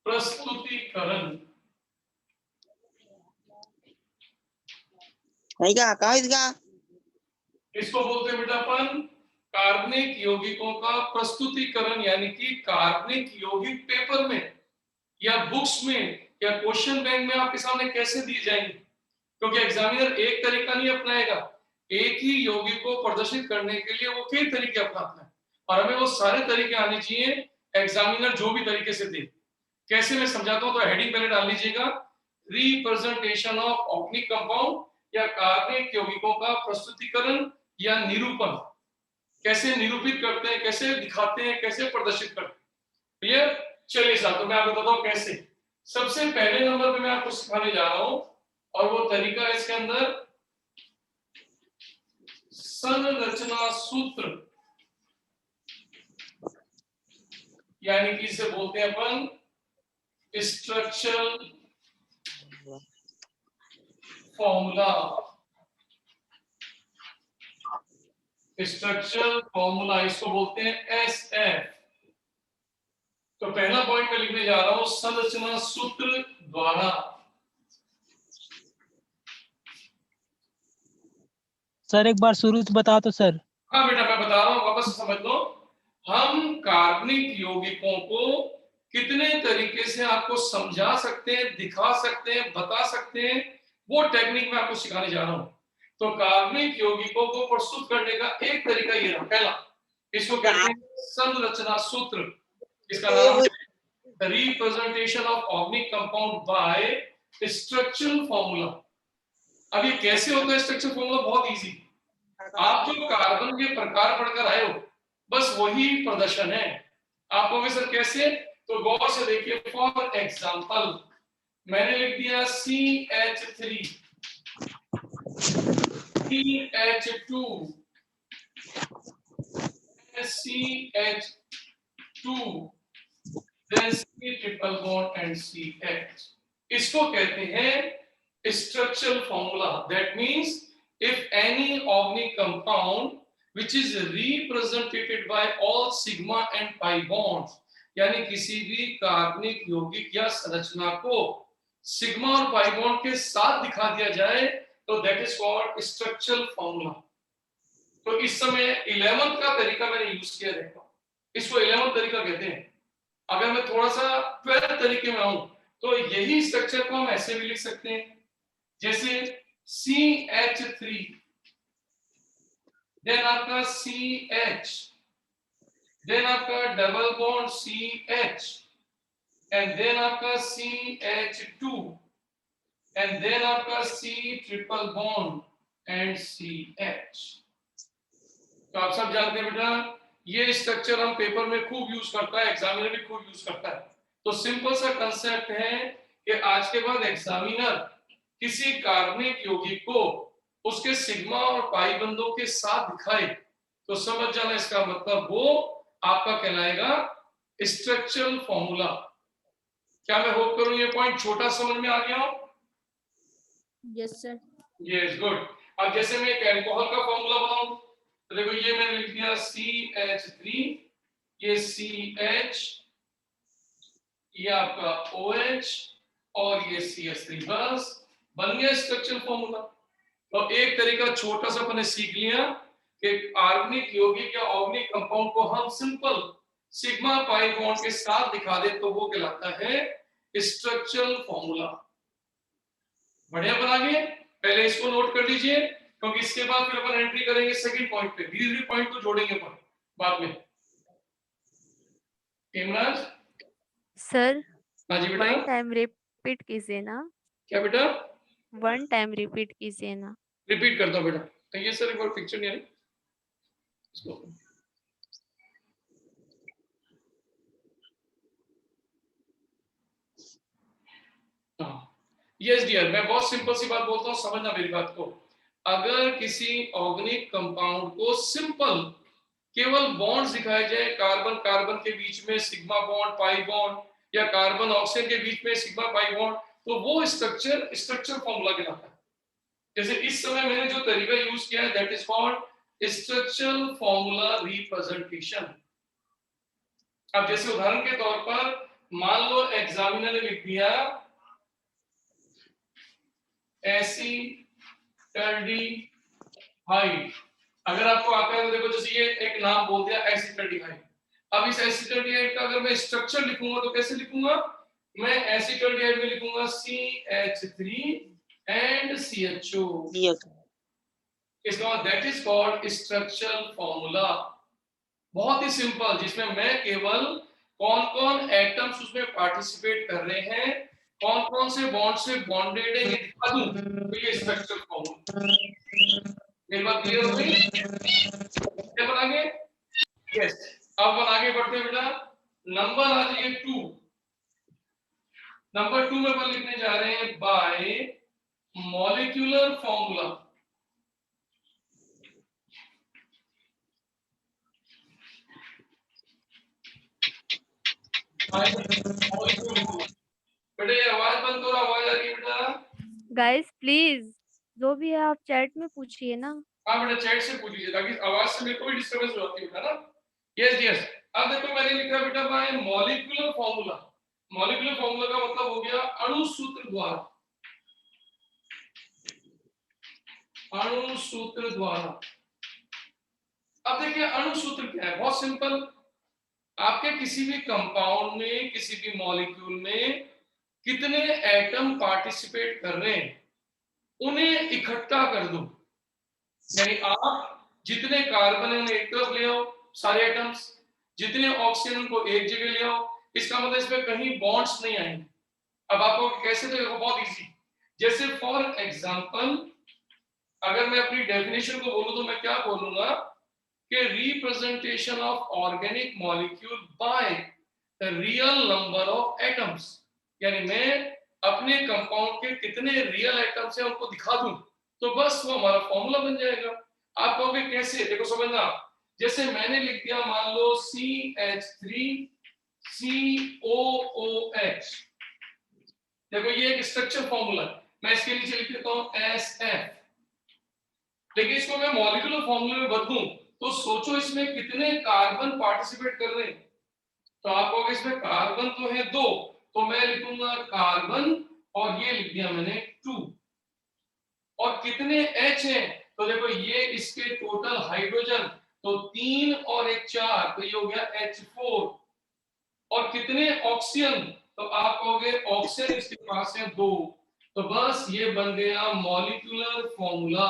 प्रस्तुतिकरण। इसको बोलते हैं बेटा अपन कार्बनिक यौगिकों का प्रस्तुतिकरण, यानी कि कार्बनिक यौगिक पेपर में या बुक्स में या क्वेश्चन बैंक में आपके सामने कैसे दिए जाएंगे, क्योंकि एग्जामिनर एक तरीका नहीं अपनाएगा, एक ही यौगिक को प्रदर्शित करने के लिए वो कई तरीके अपनाता है और हमें वो सारे तरीके आने चाहिए, एग्जामिनर जो भी तरीके से दे। कैसे मैं समझाता हूं, तो हेडिंग पहले डाल लीजिएगा, रिप्रेजेंटेशन ऑफ ऑर्गेनिक कंपाउंड या कार्बनिक यौगिकों का प्रस्तुतिकरण या निरूपण। कैसे निरूपित करते हैं, कैसे दिखाते हैं, कैसे प्रदर्शित करते हैं। क्लियर? चलिए साहब, तो मैं आपको बताता हूं कैसे। सबसे पहले नंबर पे मैं आपको सिखाने जा रहा हूं और वो तरीका है इसके अंदर संरचना सूत्र, यानी कि इसे बोलते हैं अपन स्ट्रक्चरल फॉर्मूला। स्ट्रक्चरल फॉर्मूला इसको बोलते हैं SF। तो पहला पॉइंट मैं लिखने जा रहा हूं संरचना सूत्र द्वारा। सर एक बार शुरू से बता तो सर। हाँ बेटा मैं बता रहा हूं, वापस से समझ लो। हम कार्बनिक यौगिकों को कितने तरीके से आपको समझा सकते हैं, दिखा सकते हैं, बता सकते हैं, वो टेक्निक मैं आपको सिखाने जा रहा हूं। तो कार्बनिक यौगिकों को प्रस्तुत करने का एक तरीका ये रहा, पहला इसको कहते हैं संरचना सूत्र। इसका नाम है representation of organic compound bye structural formula. अब ये कैसे होता है स्ट्रक्चरल फॉर्मूला? बहुत इजी, आप जो कार्बन के प्रकार पढ़कर आए हो बस वही प्रदर्शन है। आप कहोगे सर कैसे, तो गौर से देखिए। फॉर एग्जांपल मैंने लिख दिया CH3 CH2 CH2 then C triple bond and CH। इसको कहते हैं structural formula. That means if any organic compound which is represented by all sigma and pi bonds, यानी किसी भी कार्बनिक यौगिक या संरचना को सिग्मा और पाई बॉन्ड के साथ दिखा दिया जाए तो that is called structural formula. तो इस समय 11th का तरीका मैंने यूज किया, देखो इसको 11th तरीका कहते हैं। अगर मैं थोड़ा सा 12th तरीके में आऊं तो यही स्ट्रक्चर को हम ऐसे भी लिख सकते हैं, जैसे CH3, देन आपका CH, देन आपका double bond CH, and then आपका CH2, एंड देन आपका C triple bond and CH। तो आप सब जानते हैं बेटा, ये स्ट्रक्चर हम पेपर में खूब यूज करता है, एग्जामिनर भी खूब यूज करता है। तो सिंपल सा कंसेप्ट है कि आज के बाद एग्जामिनर किसी कार्बनिक यौगिक को उसके सिग्मा और पाई बंधों के साथ दिखाए तो समझ जाना इसका मतलब वो आपका कहलाएगा स्ट्रक्चरल फॉर्मूला। क्या मैं होप करूं ये पॉइंट छोटा समझ में आ गया हो? Yes, sir. Yes good. अब जैसे मैं एक अल्कोहल का फॉर्मूला बनाऊं तो देखो ये मैंने लिख दिया CH3, ये CH, ये आपका OH और ये CH3, बस बन गया स्ट्रक्चरल फॉर्मूला। तो एक तरीका छोटा सा मैंने सीख लिया कि कार्बनिक यौगिक या ऑर्गेनिक कंपाउंड को हम सिंपल सिग्मा पाई बॉन्ड के साथ दिखा दे तो वो कहलाता है स्ट्रक्चरल फॉर्मूला। बढ़िया बना गए? पहले इसको नोट कर लीजिए क्योंकि इसके बाद फिर अपन एंट्री करेंगे सेकंड पॉइंट पे। धीरे-धीरे पॉइंट को जोड़ेंगे अपन बाद में। हेमराज, सर हाँ जी बेटा। वन टाइम रिपीट कीजिए ना, क्या बेटा? वन टाइम रिपीट कीजिए ना। रिपीट करता हूं बेटा। तो ये सर एक बार पिक्चर नहीं आ रही इसको। यस डियर, मैं बहुत सिंपल सी बात बोलता हूँ, समझना मेरी बात को। अगर किसी ऑर्गेनिक कंपाउंड को सिंपल केवल बॉन्ड्स दिखाए जाए, कार्बन कार्बन के बीच में सिग्मा बॉन्ड पाई बॉन्ड या कार्बन ऑक्सीजन के बीच में सिग्मा पाई बॉन्ड, तो वो स्ट्रक्चर फॉर्मूला कहलाता है। जैसे इस समय मैंने जो तरीका यूज किया है that is called structural formula representation. अब जैसे उदाहरण के तौर पर मान लो एग्जामिनर ने लिख दिया एसिटाल्डिहाइड। अगर आपको आता है तो देखो, जैसे ये एक नाम बोल दिया एसिटाल्डिहाइड। अब इस एसिटाल्डिहाइड का अगर मैं स्ट्रक्चर लिखूंगा तो कैसे लिखूंगा? मैं एसिटाल्डिहाइड में लिखूंगा CH3 एंड CHO। इसका that is called structural formula. बहुत ही सिंपल, जिसमें मैं केवल कौन-कौन एटम्स उसमें पार्टिसिपेट कर रहे हैं, कौन-कौन से बॉन्ड से बॉन्डेड है ये दिखा दूं तो ये स्ट्रक्चरल फॉर्मूला। मेरी बात क्लियर हो गई? क्या बनाएंगे? यस। अब अपन आगे बढ़ते हैं बेटा। नंबर आ जाइए 2। नंबर 2 में अपन लिखने जा रहे हैं बाय मॉलिक्यूलर फॉर्मूला। बेटा ये आवाज बंद करो, आवाज आ रही है बेटा। गाइस प्लीज जो भी है आप चैट में पूछिए ना। हाँ बेटा चैट से पूछ लीजिए ताकि आवाज से मेरे को भी डिस्टरबेंस हो जाती है ना। Yes yes. अब देखो मैंने लिखा बेटा bye molecular formula. Molecular formula का मतलब हो गया अणु सूत्र द्वारा। अणु सूत्र द्वारा। अब देखिए अणु सूत्र क्या है, बहुत सिंपल। आपके किसी भी कंपाउंड में, किसी भी मॉलिक्यूल में कितने एटम पार्टिसिपेट कर रहे हैं उन्हें इकट्ठा कर दो। यानी आप जितने कार्बन है उन्हें एक तरफ ले आओ सारे एटम्स, जितने ऑक्सीजन उनको एक जगह ले आओ। इसका मतलब इसमें कहीं बॉन्ड्स नहीं आएंगे। अब आपको कैसे देखो, बहुत इजी। जैसे फॉर एग्जांपल अगर मैं अपनी डेफिनेशन को बोलूं तो मैं क्या बोलूंगा कि representation of organic molecule by the real number of atoms. यानी मैं अपने कंपाउंड के कितने रियल एटम्स हैं उनको दिखा दूं तो बस वो हमारा फॉर्मूला बन जाएगा। आप कहोगे कैसे? देखो समझना। जैसे मैंने लिख दिया मान लो CH3 COOH। देखो ये एक स्ट्रक्चर फॉर्मूला, मैं इसके नीचे लिख देता हूं SF। लेकिन इसको मैं मॉलिक्यूलर फॉर्मूले में बदलूं तो सोचो इसमें कितने कार्बन पार्टिसिपेट कर रहे हैं। तो आप कहोगे इसमें कार्बन तो है 2, तो मैं लिखूंगा कार्बन और ये लिख दिया मैंने 2। और कितने H हैं? तो देखो ये इसके टोटल हाइड्रोजन, तो 3 और 1 4, तो ये हो गया H4। और कितने ऑक्सीजन? तो आप कहोगे ऑक्सीजन इसके पास है 2। तो बस ये बन गया molecular formula.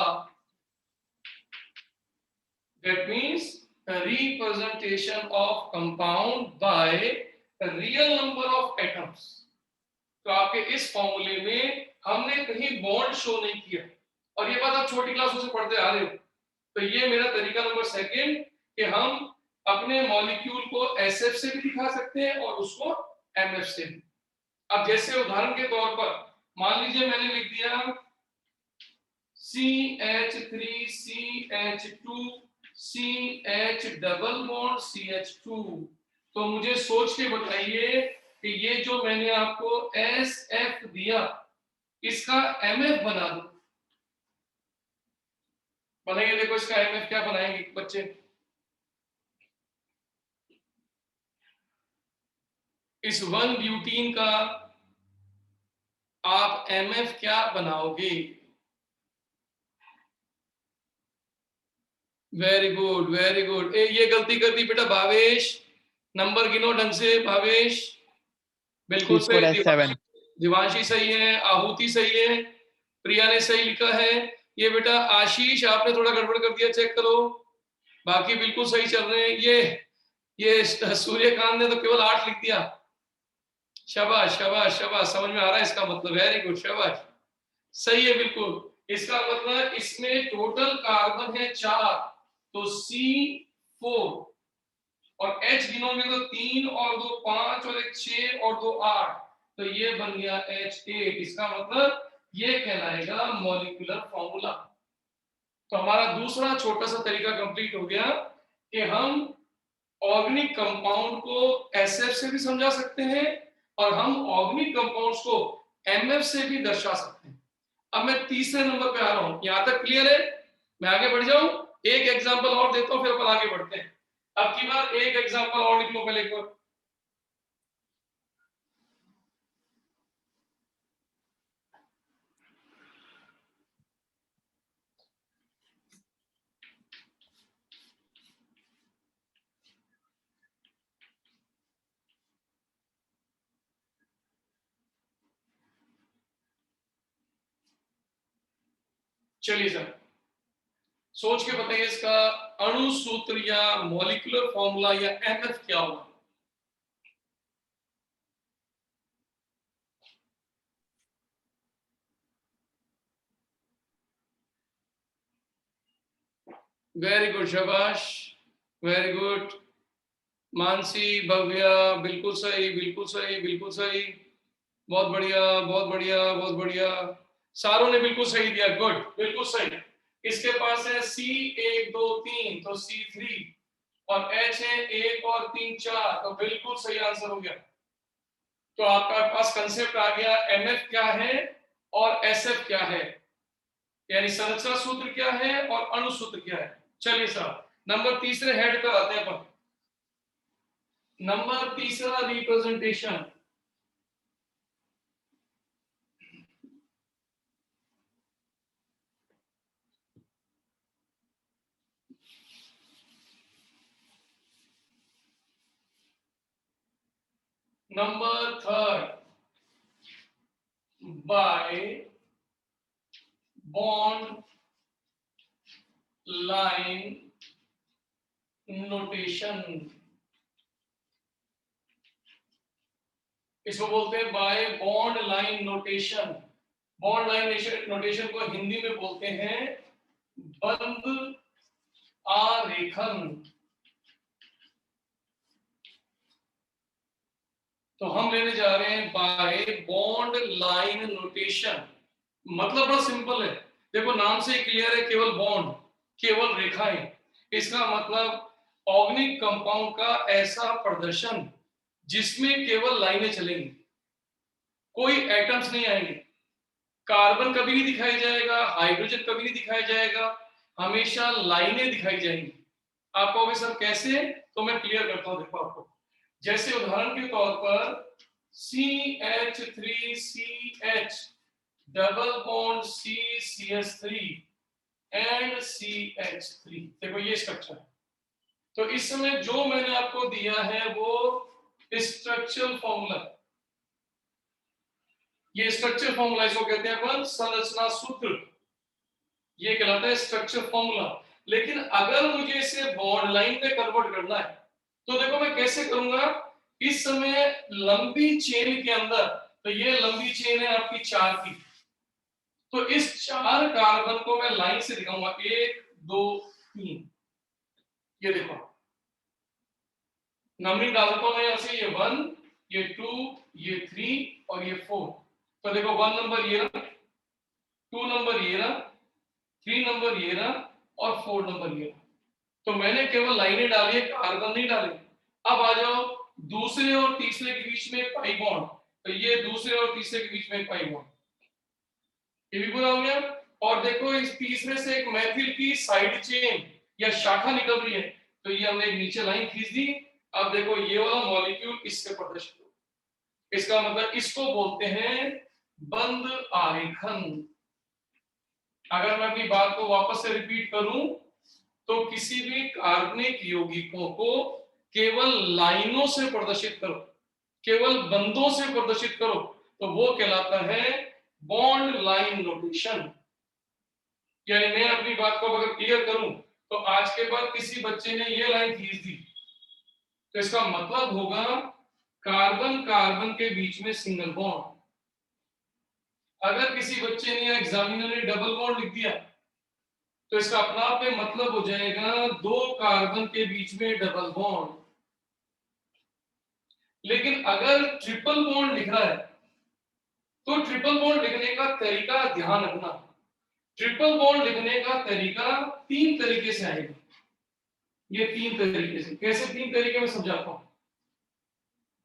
That means representation of compound by real number of atoms. तो आपके इस फॉर्मूले में हमने कहीं बॉन्ड शो नहीं किया, और ये बात आप छोटी क्लासों से पढ़ते आ रहे हो। तो ये मेरा तरीका नंबर 2 कि हम अपने मॉलिक्यूल को SF से भी दिखा सकते हैं और उसको MF से भी। अब जैसे उदाहरण के तौर पर मान लीजिए मैंने लिख दिया CH3 CH2 CH double bond CH2। तो मुझे सोच के बताइए कि ये जो मैंने आपको SF दिया इसका MF बना दो। बनाइए, देखो इसका MF क्या बनाएंगे बच्चे। इस 1 ब्यूटीन का आप MF क्या बनाओगे? Very good very good. ये गलती कर दी बेटा भावेश, नंबर गिनो ढंग से भावेश। बिल्कुल सही, दिवांशी सही है, आहुति सही है, प्रिया ने सही लिखा है। ये बेटा आशीष आपने थोड़ा गड़बड़ कर दिया, चेक करो। बाकी बिल्कुल सही चल रहे हैं। ये सूर्यकांत ने तो केवल 8 लिख दिया। शाबाश शाबाश शाबाश, समझ में आ रहा है इसका मतलब। वेरी गुड, शाबाश, सही है बिल्कुल। इसका मतलब इसमें टोटल कार्बन है 4, तो C4, और H गिनोगे तो 3 और 2 5 और 1 6 और 2 8, तो ये बन गया H8। इसका मतलब ये कहलाएगा मॉलिक्यूलर फॉर्मूला। तो हमारा दूसरा छोटा सा तरीका कंप्लीट हो गया कि हम ऑर्गेनिक कंपाउंड को SF से भी समझा सकते हैं और हम ऑर्गेनिक कंपाउंड्स को MF से भी दर्शा सकते हैं। अब मैं तीसरे नंबर पे आ रहा हूं, यहां तक क्लियर है? मैं आगे बढ़ जाऊं, एक एग्जांपल और देता हूं, फिर अपन आगे बढ़ते हैं। अब की बार एक एग्जांपल और लिख लो पहले एक बार। चलिए सर, सोच के बताइए इसका अणु सूत्र या मॉलिक्यूलर फॉर्मूला या MF क्या होगा? वेरी गुड, शाबाश, वेरी गुड। मानसी, भव्या, बिल्कुल सही बिल्कुल सही बिल्कुल सही, बहुत बढ़िया बहुत बढ़िया बहुत बढ़िया। सारों ने बिल्कुल सही दिया, गुड, बिल्कुल सही। इसके पास है C1 2 3, तो C3, और H है 1 और 3 4, तो बिल्कुल सही आंसर हो गया। तो आपका पास कंसेप्ट आ गया MF क्या है और SF क्या है, यानी संरचना सूत्र क्या है और अणु सूत्र क्या है। चलिए साहब, नंबर तीसरे हेड पर आते हैं अपन। नंबर तीसरा, representation. Number third, bye bond line notation. इसको बोलते हैं bye bond line notation. Bond line notation को हिंदी में बोलते हैं बंद आरेखन। तो हम लेने जा रहे हैं बाय बॉन्ड लाइन नोटेशन। मतलब बड़ा सिंपल है, देखो नाम से ही क्लियर है, केवल बॉन्ड, केवल रेखाएं। इसका मतलब ऑर्गेनिक कंपाउंड का ऐसा प्रदर्शन जिसमें केवल लाइनें चलेंगी, कोई एटम्स नहीं आएंगे। कार्बन कभी नहीं दिखाई जाएगा, हाइड्रोजन कभी नहीं दिखाया जाएगा, हमेशा लाइनें दिखाई जाएंगी। आप कहोगे सर कैसे? तो मैं क्लियर करता हूं, देखो आपको। जैसे उदाहरण के तौर पर CH3CH double bond CCH3 and CH3। देखो ये स्ट्रक्चर है। तो इस समय जो मैंने आपको दिया है वो स्ट्रक्चरल फॉर्मूला, ये स्ट्रक्चर फॉर्मूला इसको कहते हैं अपन संरचना सूत्र, ये कहलाता है स्ट्रक्चर फॉर्मूला। लेकिन अगर मुझे इसे बॉन्ड लाइन में कन्वर्ट करना है तो देखो मैं कैसे करूंगा। इस समय लंबी चेन के अंदर, तो ये लंबी चेन है आपकी 4 की, तो इस 4 कार्बन को मैं लाइन से दिखाऊंगा 1 2 3। ये देखो नंबरिंग डाल देता हूं मैं यहां से, ये 1 ये 2 ये 3 और ये 4। तो देखो 1 नंबर ये रहा, 2 नंबर ये रहा, 3 नंबर ये रहा और 4 नंबर ये रहा। तो मैंने केवल लाइनें डाली है, कार्बन नहीं डाले। अब आ जाओ दूसरे और तीसरे के बीच में पाई बॉन्ड, तो ये दूसरे और तीसरे के बीच में पाई बॉन्ड, ये भी पूरा हो गया। और देखो इस तीसरे से एक मैथिल की साइड चेन या शाखा निकल रही है, तो ये हमने एक नीचे लाइन खींच दी। अब देखो ये वाला मॉलिक्यूल इससे प्रदर्शित हो, इसका मतलब इसको बोलते हैं बंद आरेखन। अगर मैं अपनी बात को वापस से रिपीट करूं तो किसी भी कार्बनिक यौगिकों को केवल लाइनों से प्रदर्शित करो, केवल बंदों से प्रदर्शित करो, तो वो कहलाता है बॉन्ड लाइन नोटेशन। यानी मैं अपनी बात को अगर क्लियर करूं तो आज के बाद किसी बच्चे ने ये लाइन खींच दी तो इसका मतलब होगा कार्बन कार्बन के बीच में सिंगल बॉन्ड। अगर किसी बच्चे ने या एग्जामिनर ने डबल बॉन्ड लिख दिया तो इसका अपना आप में मतलब हो जाएगा 2 कार्बन के बीच में डबल बॉन्ड। लेकिन अगर ट्रिपल बॉन्ड लिख रहा है तो ट्रिपल बॉन्ड लिखने का तरीका ध्यान रखना, ट्रिपल बॉन्ड लिखने का तरीका 3 तरीके से आएगा। ये 3 तरीके से, कैसे 3 तरीके में समझाता हूं।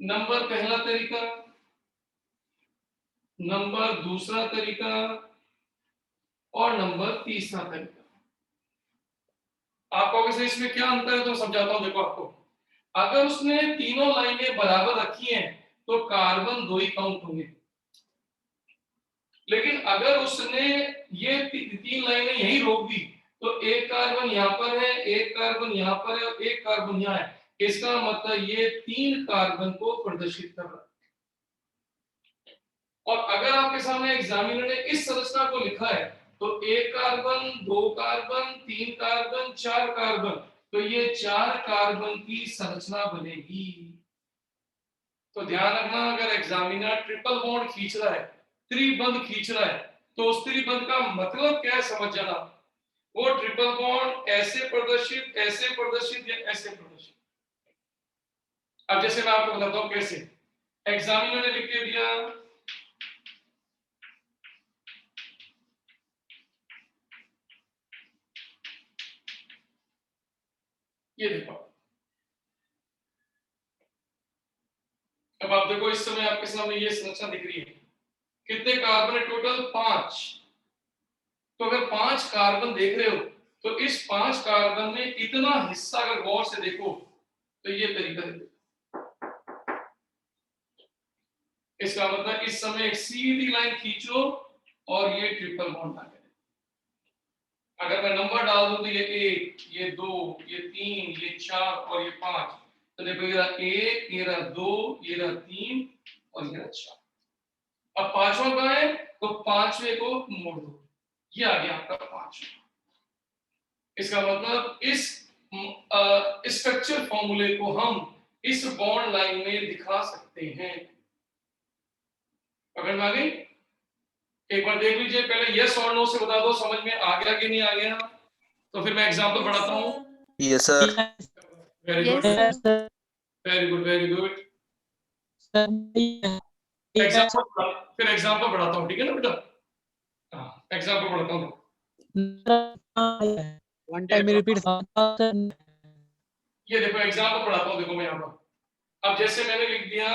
नंबर पहला तरीका, नंबर दूसरा तरीका और नंबर तीसरा तरीका। आपको वैसे इसमें क्या अंतर है तो समझाता हूं। देखो आपको अगर उसने तीनों लाइनें बराबर रखी हैं तो कार्बन 2 ही काउंट होंगे। लेकिन अगर उसने ये 3 लाइनें यहीं रोक दी तो एक कार्बन यहां पर है, एक कार्बन यहां पर है और एक कार्बन यहां है, इसका मतलब ये 3 कार्बन को प्रदर्शित कर रहा है। और अगर आपके सामने एग्जामिनर ने इस संरचना को लिखा है तो 1 कार्बन 2 कार्बन 3 कार्बन 4 कार्बन, तो ये 4 कार्बन की संरचना बनेगी। तो ध्यान रखना अगर एग्जामिनर ट्रिपल बॉन्ड खींच रहा है, त्रिबंध खींच रहा है, तो उस त्रिबंध का मतलब क्या है समझ जाना। वो ट्रिपल बॉन्ड ऐसे प्रदर्शित या ऐसे प्रदर्शित। अब जैसे मैं आपको बताता हूं कैसे। एग्जामिनर ने लिख के दिया ये देखो, अब आप देखो इस समय आपके सामने ये संरचना दिख रही है। कितने कार्बन है टोटल? 5। तो अगर 5 कार्बन देख रहे हो तो इस 5 कार्बन में इतना हिस्सा अगर गौर से देखो तो ये तरीका देखो। इसका मतलब इस समय एक सीधी लाइन खींचो और ये ट्रिपल बॉन्ड आ गया। अगर मैं नंबर डाल दूं तो ये 1 ये 2 ये 3 ये 4 और ये 5, तो देखो ये रहा 1 ये रहा 2 ये रहा 3 और ये रहा 4। अब पांचवा कहां है तो पांचवे को मोड़ दो, ये आ गया आपका 5। इसका मतलब इस स्ट्रक्चर फॉर्मूले को हम इस बॉन्ड लाइन में दिखा सकते हैं। पकड़ में आ गई? एक बार देख लीजिए, पहले यस और नो से बता दो समझ में आ गया कि नहीं आ गया, तो फिर मैं एग्जांपल पढ़ाता हूं। Yes sir. Very good, Yes, sir. Very good, very good. Sir example, फिर एग्जांपल पढ़ाता हूं, ठीक है ना बेटा? हां, एग्जांपल पढ़ाता हूं। One time repeat sir. ये देखो एग्जांपल पढ़ाता हूं, देखो मैं यहां पर। अब जैसे मैंने लिख दिया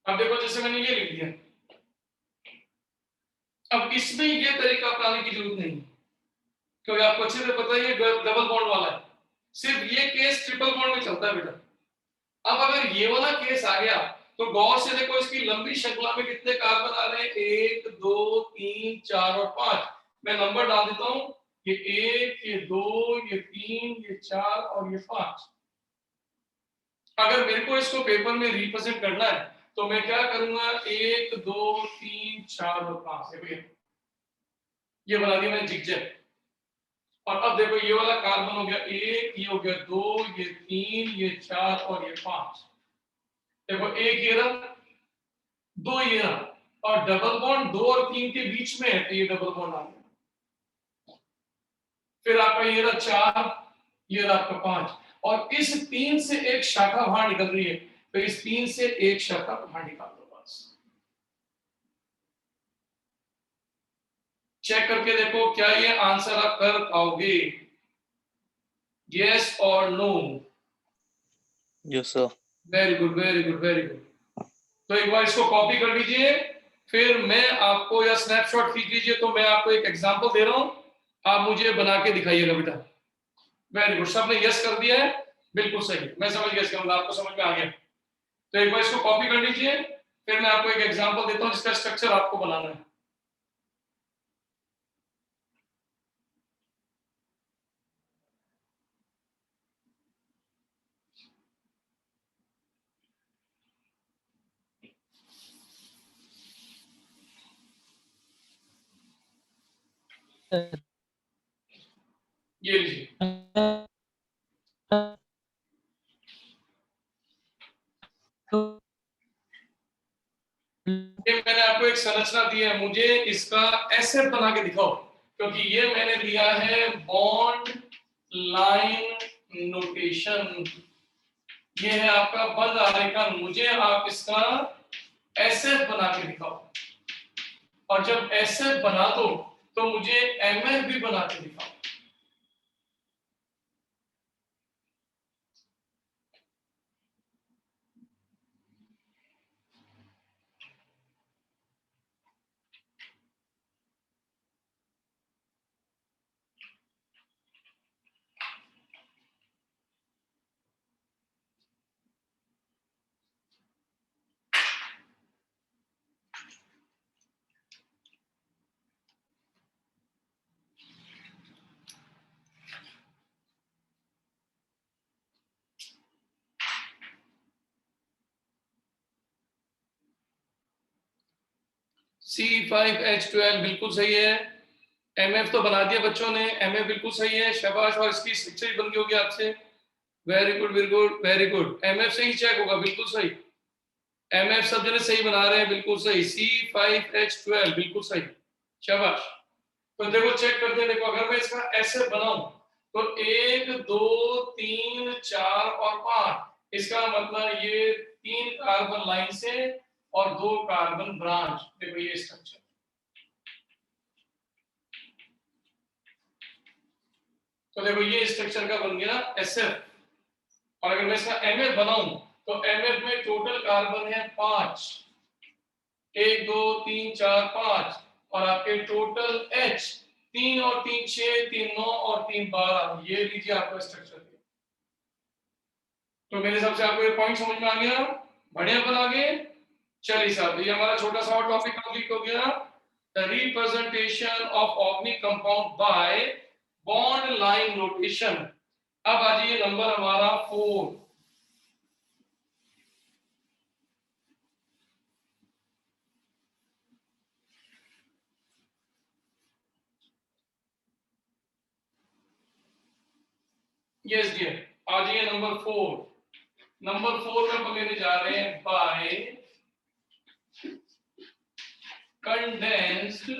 अब देखो जैसे मैंने ये लिख दिया अब इसमें ये तरीका अपनाने की जरूरत नहीं, क्योंकि आपको अच्छे से पता है ये डबल बॉन्ड वाला है, सिर्फ ये केस ट्रिपल बॉन्ड में चलता है बेटा। अब अगर ये वाला केस आ गया तो गौर से देखो इसकी लंबी श्रृंखला में कितने कार्बन आ रहे हैं, 1 2 3 4 और 5। मैं नंबर डाल देता हूं, ये 1, ये 2, ये 3, ये 4 और ये 5। अगर मेरे को इसको पेपर में रिप्रेजेंट करना है तो मैं क्या करूंगा, 1 2 3 4 और 5 ये बना दिया मैंने जिगजैग। और अब देखो ये वाला कार्बन हो गया 1, ये हो गया 2, ये 3, ये 4 और ये 5। देखो 1 ये रहा, 2 ये रहा, और डबल बॉन्ड 2 और 3 के बीच में है तो ये डबल बॉन्ड आ गया। फिर आपका ये रहा 4, ये रहा आपका 5, और इस 3 से एक शाखा बाहर निकल रही है, तो इस 3 से एक शाखा बाहर निकाल दो बस। चेक करके देखो क्या ये आंसर आप कर पाओगे, यस और no? Yes sir. Very good very good very good. तो एक बार इसको कॉपी कर लीजिए, फिर मैं आपको, या स्नैपशॉट खींच लीजिए, तो मैं आपको एक एग्जांपल दे रहा हूं, आप मुझे बना के दिखाइएगा बेटा। वेरी गुड, सबने यस कर दिया है, बिल्कुल सही, मैं समझ गया इसका मतलब, आपको समझ में आ गया। तो एक बार इसको कॉपी कर लीजिए, फिर मैं आपको एक एग्जांपल देता हूं जिसका स्ट्रक्चर आपको बनाना है। ये लीजिए, ये मैंने आपको एक संरचना दी है, मुझे इसका एसेट बना के दिखाओ, क्योंकि ये मैंने दिया है बॉन्ड लाइन नोटेशन, ये है आपका बंद आरेखन, मुझे आप इसका एसेट बना के दिखाओ, और जब एसेट बना दो तो मुझे एमएफ भी बना के दिखाओ। C5H12 बिल्कुल सही है, MF तो बना दिया बच्चों ने, MF बिल्कुल सही है, शाबाश, और इसकी स्ट्रक्चर बन गई होगी आपसे। Very good very good very good, MF से ही चेक होगा, बिल्कुल सही, MF सब जने सही बना रहे हैं, बिल्कुल सही, C5H12 बिल्कुल सही, शाबाश। तो देखो चेक करते हैं, देखो अगर मैं इसका ऐसे बनाऊं तो 1 2 3 4 और 5, इसका मतलब ये 3 कार्बन लाइन से और 2 कार्बन ब्रांच, देखो ये स्ट्रक्चर। तो देखो ये स्ट्रक्चर का बन गया SF, और अगर मैं इसका MF बनाऊं तो MF में टोटल कार्बन है 5, 1 2 3 4 5, और आपके टोटल H 3 और 3 6, 3 9 और 3 12, ये लीजिए आपका स्ट्रक्चर। तो मेरे हिसाब से आपको ये पॉइंट समझ में आ गया, बढ़िया बन आगे। चलिए साहब, ये हमारा छोटा सा और टॉपिक कंप्लीट हो गया, the representation of organic compound bye bond line notation. अब आ जाइए नंबर हमारा 4। यस डियर, आ जाइए नंबर 4। नंबर 4 में हम लेने जा रहे हैं बाय कंडेंस्ड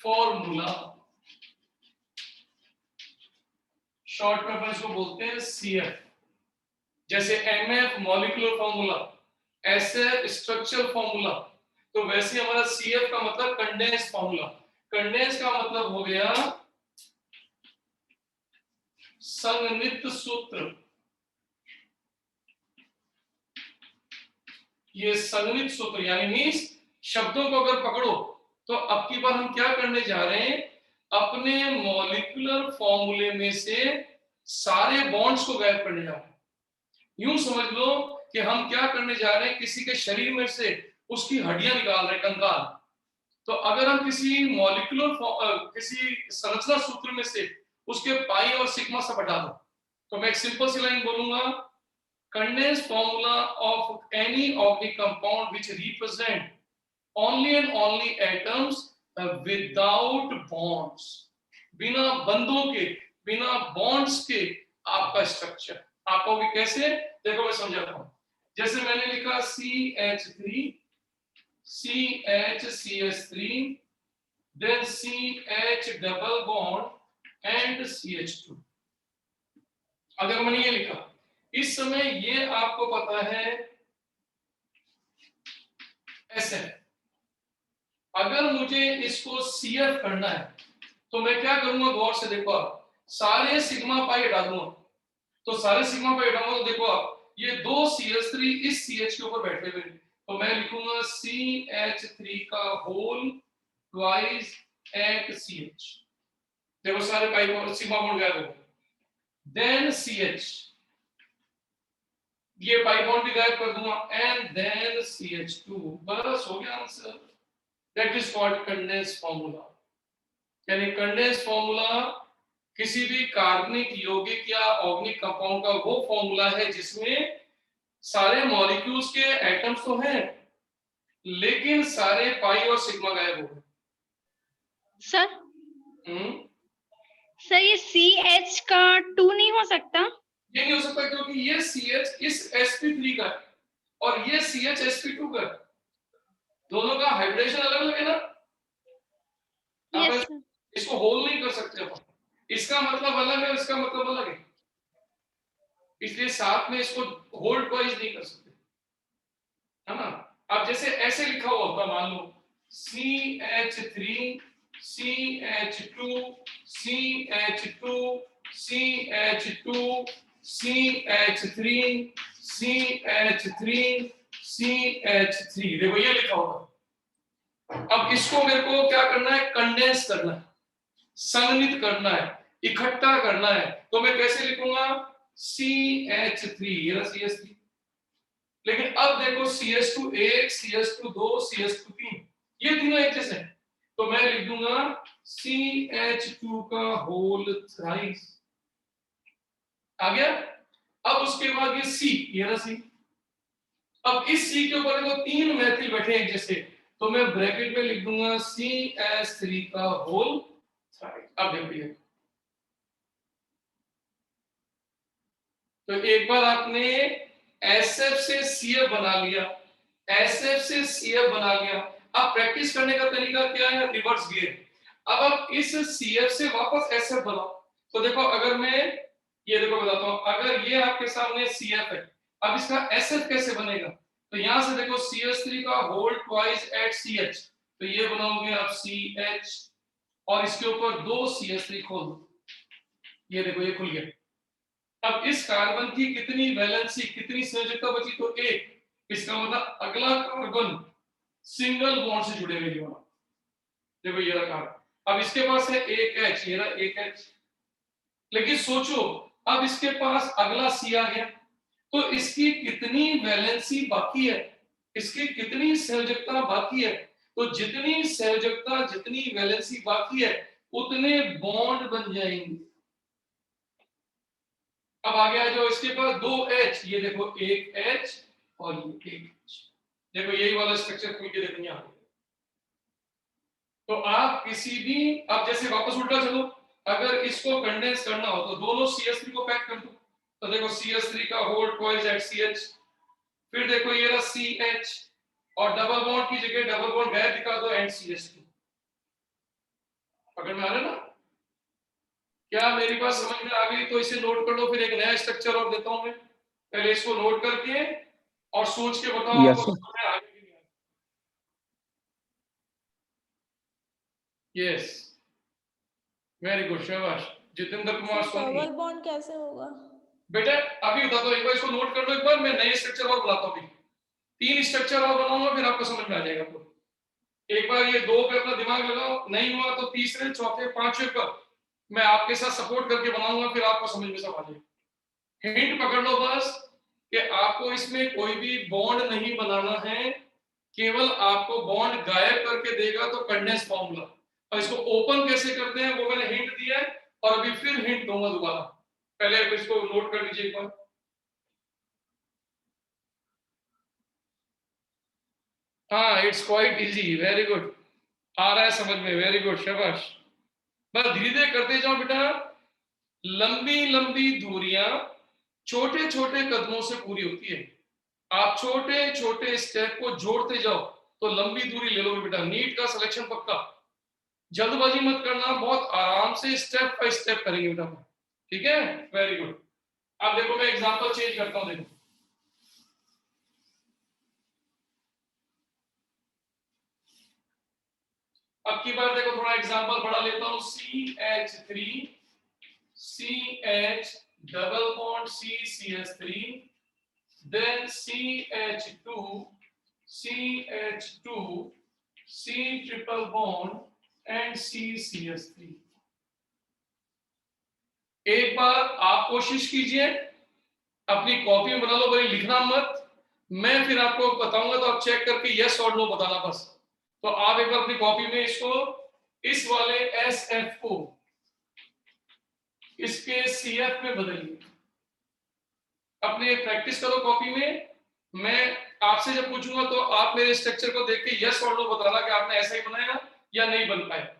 फॉर्मूला, शॉर्ट में अपन इसको बोलते हैं CF। जैसे MF molecular formula, SF structural formula, तो वैसे हमारा CF का मतलब कंडेंस फॉर्मूला। कंडेंस का मतलब हो गया संघनित सूत्र, ये संघनित सूत्र यानी मींस शब्दों को अगर पकड़ो तो अब की बार हम क्या करने जा रहे हैं, अपने मॉलिक्यूलर फॉर्मूले में से सारे बॉन्ड्स को गायब करने जा रहे हैं। यूं समझ लो कि हम क्या करने जा रहे हैं, किसी के शरीर में से उसकी हड्डियां निकाल रहे हैं, कंकाल। तो अगर हम किसी मॉलिक्यूलर किसी संरचना सूत्र में से उसके पाई और सिग्मा सब हटा दो, तो मैं एक सिंपल सी लाइन बोलूंगा, condensed formula of any organic compound which represent only and only atoms without bonds, बिना बंधों के, बिना बॉन्ड्स के आपका स्ट्रक्चर आपको भी कैसे, देखो मैं समझाता हूं। जैसे मैंने लिखा CH3 CH3 then CH double bond and CH2। अब देखो मैंने ये लिखा, इस समय ये आपको पता है SF। अगर मुझे इसको CF करना है तो मैं क्या करूंगा, गौर से देखो आप, सारे सिग्मा पाई हटा दूंगा। तो सारे सिग्मा पाई हटाऊंगा तो देखो आप, ये दो CH3 इस CH के ऊपर बैठे हुए, तो मैं लिखूंगा CH3 का होल ट्वाइस एट CH। देखो सारे पाई और सिग्मा बॉन्ड गायब हो गए। देन CH, ये पाई बॉन्ड भी गायब कर दूंगा, एंड देन CH2। बस हो गया answer. That is called condensed formula। यानी condensed formula किसी भी कार्बनिक यौगिक या ऑर्गेनिक कंपाउंड का वो फॉर्मूला है जिसमें सारे मॉलिक्यूल्स के एटम्स तो हैं लेकिन सारे पाई और सिग्मा गायब हो गए। सर सर ये CH का 2 नहीं हो सकता? ये नहीं हो सकता क्योंकि ये CH इस sp3 का है और ये CH sp2 का है, दोनों का हाइब्रिडेशन अलग अलग है ना। Yes, आप इसको होल नहीं कर सकते अपन, इसका मतलब अलग है, इसका मतलब अलग है, इसलिए साथ में इसको होल ट्वाइस नहीं कर सकते, है ना। अब जैसे ऐसे लिखा हुआ होता, मान लो CH3 CH2 CH2 CH2 CH3 CH3 CH3, देखो ये लिखा होगा। अब इसको मेरे को क्या करना है, कंडेंस करना है, संघनित करना है, इकट्ठा करना है। तो मैं कैसे लिखूंगा, CH3, ये रहा CH3। लेकिन अब देखो CH2 1, CH2 2, CH2 3, ये तीनों एक जैसे हैं, तो मैं लिख दूंगा CH2 का होल थ्राइस। आ गया। अब उसके बाद ये C, ये रहा C। अब इस C के ऊपर देखो तीन मैथिल बैठे एक जैसे, तो मैं ब्रैकेट में लिख दूंगा CH3 का होल थ्राइस। अब देखिए, तो एक बार आपने SF से CF बना लिया, SF से CF बना लिया। अब प्रैक्टिस करने का तरीका क्या है, रिवर्स गियर। अब आप इस CF से वापस SF बनाओ। तो देखो, अगर मैं ये देखो बताता हूं, अगर ये आपके सामने CF है, अब इसका SF कैसे बनेगा, तो यहां से देखो CH3 का होल ट्वाइस एट CH, तो ये बनाओगे आप CH और इसके ऊपर दो CH3 खोल दो, ये देखो ये खुल गया। अब इस कार्बन की कितनी वैलेंसी, कितनी संयोजकता बची, तो एक। इसका मतलब अगला कार्बन सिंगल बॉन्ड से जुड़े हुए होना, देखो ये रहा कार्बन। अब इसके पास है एक H, ये रहा एक H। लेकिन सोचो, अब इसके पास अगला C आ गया, तो इसकी कितनी वैलेंसी बाकी है, इसकी कितनी संयोजकता बाकी है। तो जितनी संयोजकता, जितनी वैलेंसी बाकी है, उतने बॉन्ड बन जाएंगे। अब आगे आ जाओ, इसके पास दो H, ये देखो एक H और ये एक H, देखो यही वाला स्ट्रक्चर खुल के देखो यहां। तो आप किसी भी, अब जैसे वापस उल्टा चलो, अगर इसको कंडेंस करना हो तो दोनों CH3 को पैक कर दो, तो देखो CH3 का होल ट्वाइस एट CH। फिर देखो ये रहा CH और डबल बॉन्ड की जगह डबल बॉन्ड गैर दिखा दो एंड CH2। पकड़ में आ रहा है ना? क्या मेरी बात समझ में आ गई? तो इसे नोट कर लो, फिर एक नया स्ट्रक्चर और देता हूं मैं। पहले इसको नोट करके और सोच के बताओ Yes, आपको sir. समझ में आ गई कि नहीं? यस, वेरी गुड, शाबाश जितेंद्र कुमार सोनी। डबल बॉन्ड कैसे होगा? बेटा अभी बता दो, एक बार इसको नोट कर लो, एक बार मैं नए स्ट्रक्चर और बनाता हूं। 3 स्ट्रक्चर और बनाऊंगा, फिर आपको समझ में आ जाएगा। एक बार ये 2 पे अपना दिमाग लगाओ, नहीं हुआ तो तीसरे, चौथे, पांचवे पर मैं आपके साथ सपोर्ट करके बनाऊंगा, फिर आपको समझ में सब आ जाएगा। हिंट पकड़ लो बस कि आपको इसमें कोई भी बॉन्ड नहीं बनाना है, केवल आपको बॉन्ड गायब करके देगा तो कंडेंस फॉर्मूला। और इसको ओपन कैसे करते हैं वो मैंने हिंट दिया है, और अभी फिर हिंट दूंगा दोबारा। पहले आप इसको नोट कर लीजिए एक बार। हाँ, it's quite easy, very good, आ रहा है समझ में, वेरी गुड, शाबाश। बस धीरे धीरे करते जाओ बेटा। लंबी लंबी दूरियां छोटे छोटे कदमों से पूरी होती है। आप छोटे छोटे स्टेप को जोड़ते जाओ तो लंबी दूरी ले लोगे बेटा। नीट का सिलेक्शन पक्का, जल्दबाजी मत करना, बहुत आराम से स्टेप बाय स्टेप करेंगे बेटा, ठीक है, वेरी गुड। अब देखो मैं एग्जांपल चेंज करता हूं, देखो अब की बार देखो थोड़ा एग्जांपल बड़ा लेता हूं। CH3 CH double bond CCH3, then CH2 CH2 C triple bond and CCH3। एक बार आप कोशिश कीजिए, अपनी कॉपी में बना लो, भाई लिखना मत, मैं फिर आपको बताऊंगा तो आप चेक करके यस और नो बताना बस। तो आप एक बार अपनी कॉपी में इसको, इस वाले SF को इसके CF में बदलिए, अपने प्रैक्टिस करो कॉपी में। मैं आपसे जब पूछूंगा तो आप मेरे स्ट्रक्चर को देख के यस और नो बताना कि आपने ऐसा ही बनाया या नहीं बन पाया।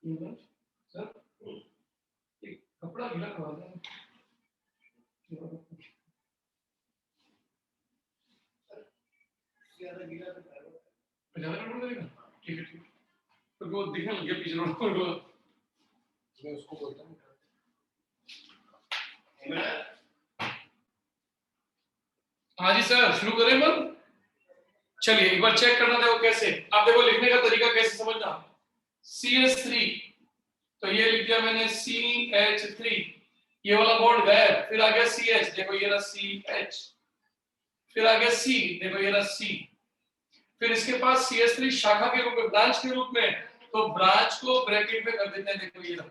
सर एक कपड़ा गीला करवा दें, ज्यादा गीला तो करेगा, ठीक है ठीक है, तो वो दिखने लगे पीछे रोड, मैं उसको बोलता हूँ। हाँ जी सर, शुरू करें बल। चलिए एक बार चेक करना, देखो कैसे। आप देखो लिखने का तरीका कैसे समझना। CH3, तो ये लिख दिया मैंने CH3, ये वाला बॉन्ड गायब, फिर आ गया CH, देखो ये रहा CH, फिर आ गया C, देखो ये रहा C, फिर इसके पास CH3 शाखा के रूप में, ब्रांच के रूप में, तो ब्रांच को ब्रैकेट में कर देते हैं, देखो ये रहा।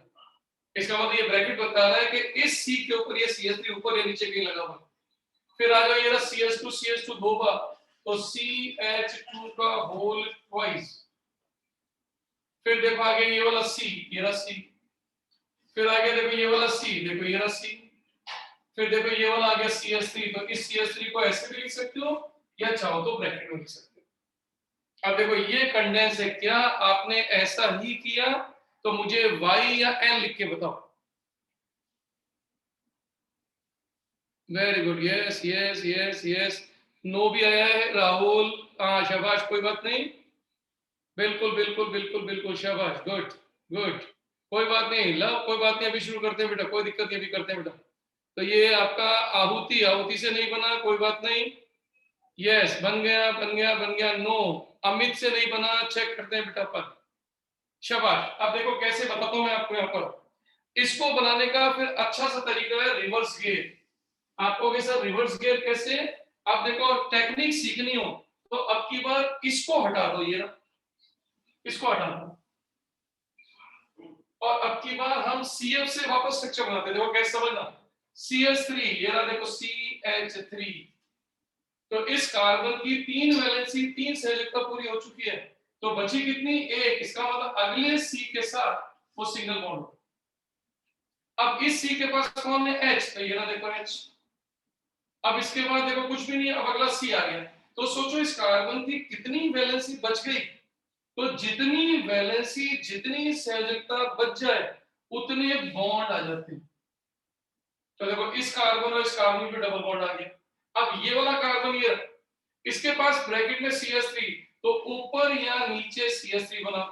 इसका मतलब ये ब्रैकेट बता रहा है कि इस C के ऊपर ये CH3 ऊपर या नीचे कहीं लगा हुआ। फिर आ गया ये रहा CH2 दो बार, तो CH2 का होल ट्वाइस। फिर देखो आगे ये वाला C, ये रहा C, फिर आगे देखो ये वाला C, देखो ये रहा C, फिर देखो ये वाला आ गया CH3, तो इस CH3 को ऐसे भी लिख सकते हो या चाहो तो ब्रैकेट में लिख सकते हो। अब देखो ये कंडेंस है, क्या आपने ऐसा ही किया? तो मुझे Y या N लिख के बताओ। Very good, yes yes yes yes, no भी आया है राहुल, हाँ शाबाश, कोई बात नहीं, बिल्कुल बिल्कुल बिल्कुल बिल्कुल, शाबाश, गुड गुड, कोई बात नहीं लव, कोई बात नहीं, अभी शुरू करते हैं बेटा, कोई दिक्कत नहीं, अभी करते हैं बेटा। तो ये आपका आहुति, आहुति से नहीं बना, कोई बात नहीं, यस बन गया बन गया बन गया, नो अमित से नहीं बना, चेक करते हैं बेटा पर, शाबाश। अब देखो कैसे बताता हूं मैं आपको यहाँ पर। इसको बनाने का फिर अच्छा सा तरीका है रिवर्स गियर। आपको सर रिवर्स गियर कैसे? आप देखो टेक्निक सीखनी हो तो अब की बार इसको हटा दो, ये ना, इसको हटा दो, और अब की बार हम CF से वापस स्ट्रक्चर बनाते हैं। देखो कैसे समझना, CH3, ये रहा देखो CH3, तो इस कार्बन की 3 वैलेंसी, 3 संयोजकता पूरी हो चुकी है, तो बची कितनी? एक। इसका मतलब अगले C के साथ वो सिंगल बॉन्ड। अब इस C के पास कौन है? H, तो ये रहा देखो H। अब इसके बाद देखो कुछ भी नहीं, अब अगला C आ गया, तो सोचो इस कार्बन की कितनी वैलेंसी बच गई? तो जितनी वैलेंसी, जितनी संयोजकता बच जाए उतने बॉन्ड आ जाते हैं। तो देखो इस कार्बन और इस कार्बन पे डबल बॉन्ड आ गया। अब ये वाला कार्बन, ये इसके पास ब्रैकेट में CH3, तो ऊपर या नीचे CH3 बना,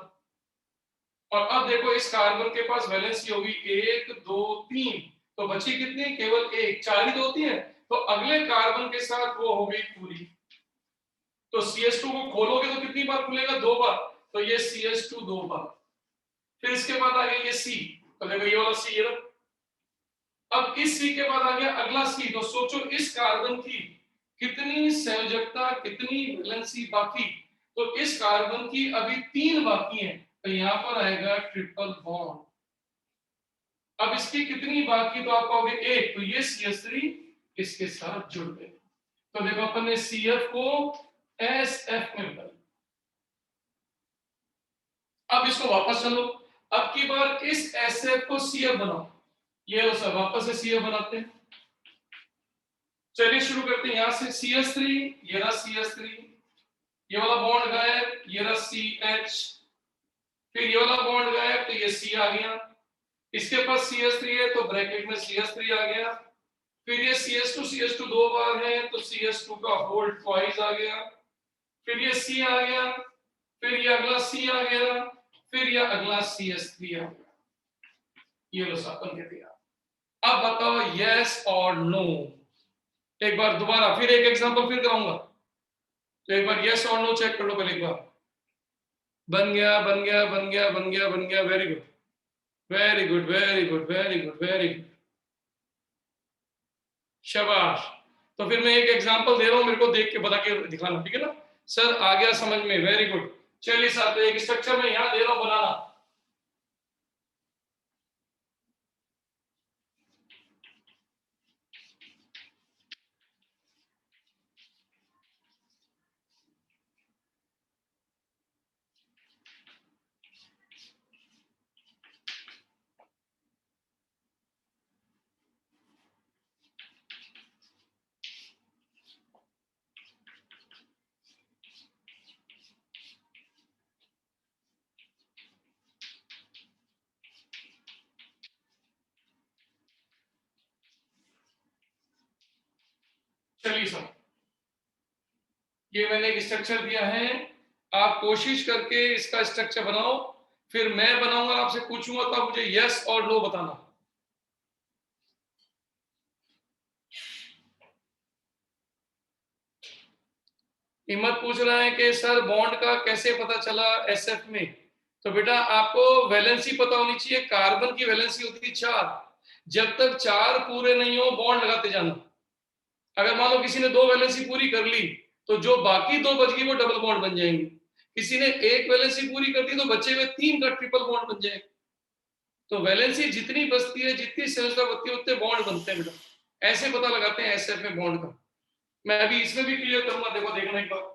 और अब देखो इस कार्बन के पास वैलेंसी होगी 1 2 3, तो बची कितनी, केवल एक, 4 ही तो होती है। तो अगले कार्बन के साथ वो हो गई पूरी। तो CH2 को खोलोगे तो कितनी बार खुलेगा, 2 बार, तो ये CH2 2 बार। फिर इसके बाद आ गया ये C, तो देखो ये वाला C है। अब इस C के बाद आ गया अगला C, तो सोचो इस कार्बन की कितनी संयोजकता, कितनी वैलेंसी बाकी। तो इस कार्बन की अभी 3 बाकी हैं, तो यहां पर आएगा ट्रिपल बॉन्ड। अब इसकी कितनी बाकी, तो आप कहोगे 1, तो ये CH3 इसके साथ जुड़ गए। तो देखो अपन ने CF को SF में बदल। अब इसको वापस चलो, अब की बार इस SF को CF बनाओ। ये लो सर, वापस से CF बनाते हैं। चलिए शुरू करते हैं यहां से। CH3, ये रहा CH3, ये वाला बॉन्ड गायब, ये रहा CH, फिर ये वाला बॉन्ड गायब, तो ये C आ गया। इसके पास CH3 है, तो ब्रैकेट में CH3 आ गया। फिर ये CH2 2 बार है, तो CH2 का होल ट्वाइस आ गया। फिर ये C आ गया, फिर ये अगला C आ गया, फिर ये अगला CH3 आ गया। ये लो सापन के दिया। अब बताओ यस और नो। एक बार दोबारा फिर एक एग्जांपल फिर कराऊंगा, तो एक बार यस और नो चेक कर लो पहले एक बार। बन गया, बन गया, बन गया, बन गया, बन गया, very good, very good, very good, very good, very good, शाबाश। तो फिर मैं एक एग्जांपल दे रहा हूं, मेरे को देख के बता के दिखाना, ठीक है ना सर, आ गया समझ में, वेरी गुड। चलिए साहब, तो एक स्ट्रक्चर में यहां दे रहा हूं बनाना। चलिए सर, ये मैंने एक स्ट्रक्चर दिया है, आप कोशिश करके इसका स्ट्रक्चर बनाओ, फिर मैं बनाऊंगा, आपसे पूछूंगा तो आप मुझे यस और नो बताना। हिम्मत पूछ रहा है कि सर बॉन्ड का कैसे पता चला SF में, तो बेटा आपको वैलेंसी पता होनी चाहिए। कार्बन की वैलेंसी होती है 4, जब तक 4 पूरे नहीं हो बॉन्ड लगाते जाना। अगर मान लो किसी ने 2 वैलेंसी पूरी कर ली, तो जो बाकी 2 बच गई वो डबल बॉन्ड बन जाएंगे। किसी ने 1 वैलेंसी पूरी कर दी, तो बचे हुए 3 का ट्रिपल बॉन्ड बन जाएगा। तो वैलेंसी जितनी बचती है, जितनी संयोजकता बनती है, उतने बॉन्ड बनते हैं बेटा। ऐसे पता लगाते हैं SF में बॉन्ड का। मैं अभी इसमें भी क्लियर करूंगा, देखो देखना एक बार।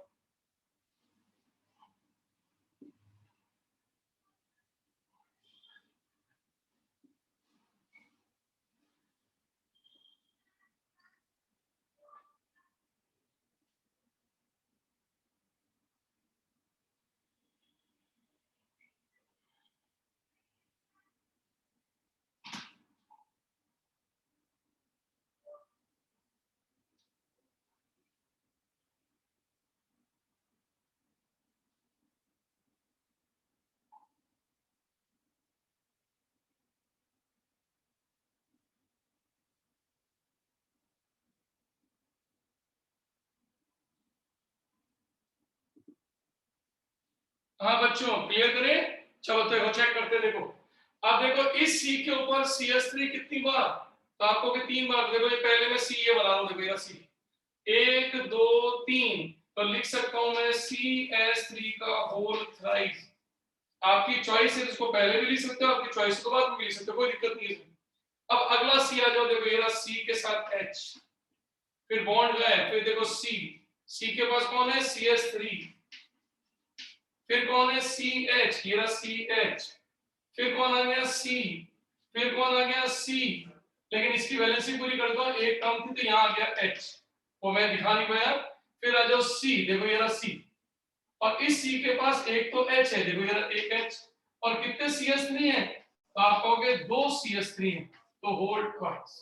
हाँ बच्चों, क्लियर करें। चलो देखो चेक करते, देखो अब देखो इस C के ऊपर CH3 कितनी बार, तो आपको 3 बार। देखो ये पहले मैं C ये बना रहा हूं, देखो ये C 1 2 3, तो लिख सकता हूं मैं CH3 का होल थ्राइस। आपकी चॉइस है, इसको पहले भी लिख सकते हो, आपकी चॉइस के बाद भी लिख सकते हो, कोई दिक्कत नहीं है। अब अगला C आ जाओ, देखो ये C के साथ H, फिर बॉन्ड गए, फिर देखो C के पास कौन है, CH3, फिर कौन है CH, ये रहा CH, फिर कौन आ गया C, फिर कौन आ गया C, लेकिन इसकी वैलेंसी पूरी कर दो, एक कम थी तो यहाँ आ गया H, वो मैं दिखा नहीं पाया। फिर आ जाओ C, देखो ये रहा C, और इस C के पास एक तो H है, देखो ये रहा एक H, और कितने CH3 है, तो आप कहोगे 2 CH3 है, तो होल ट्वाइस।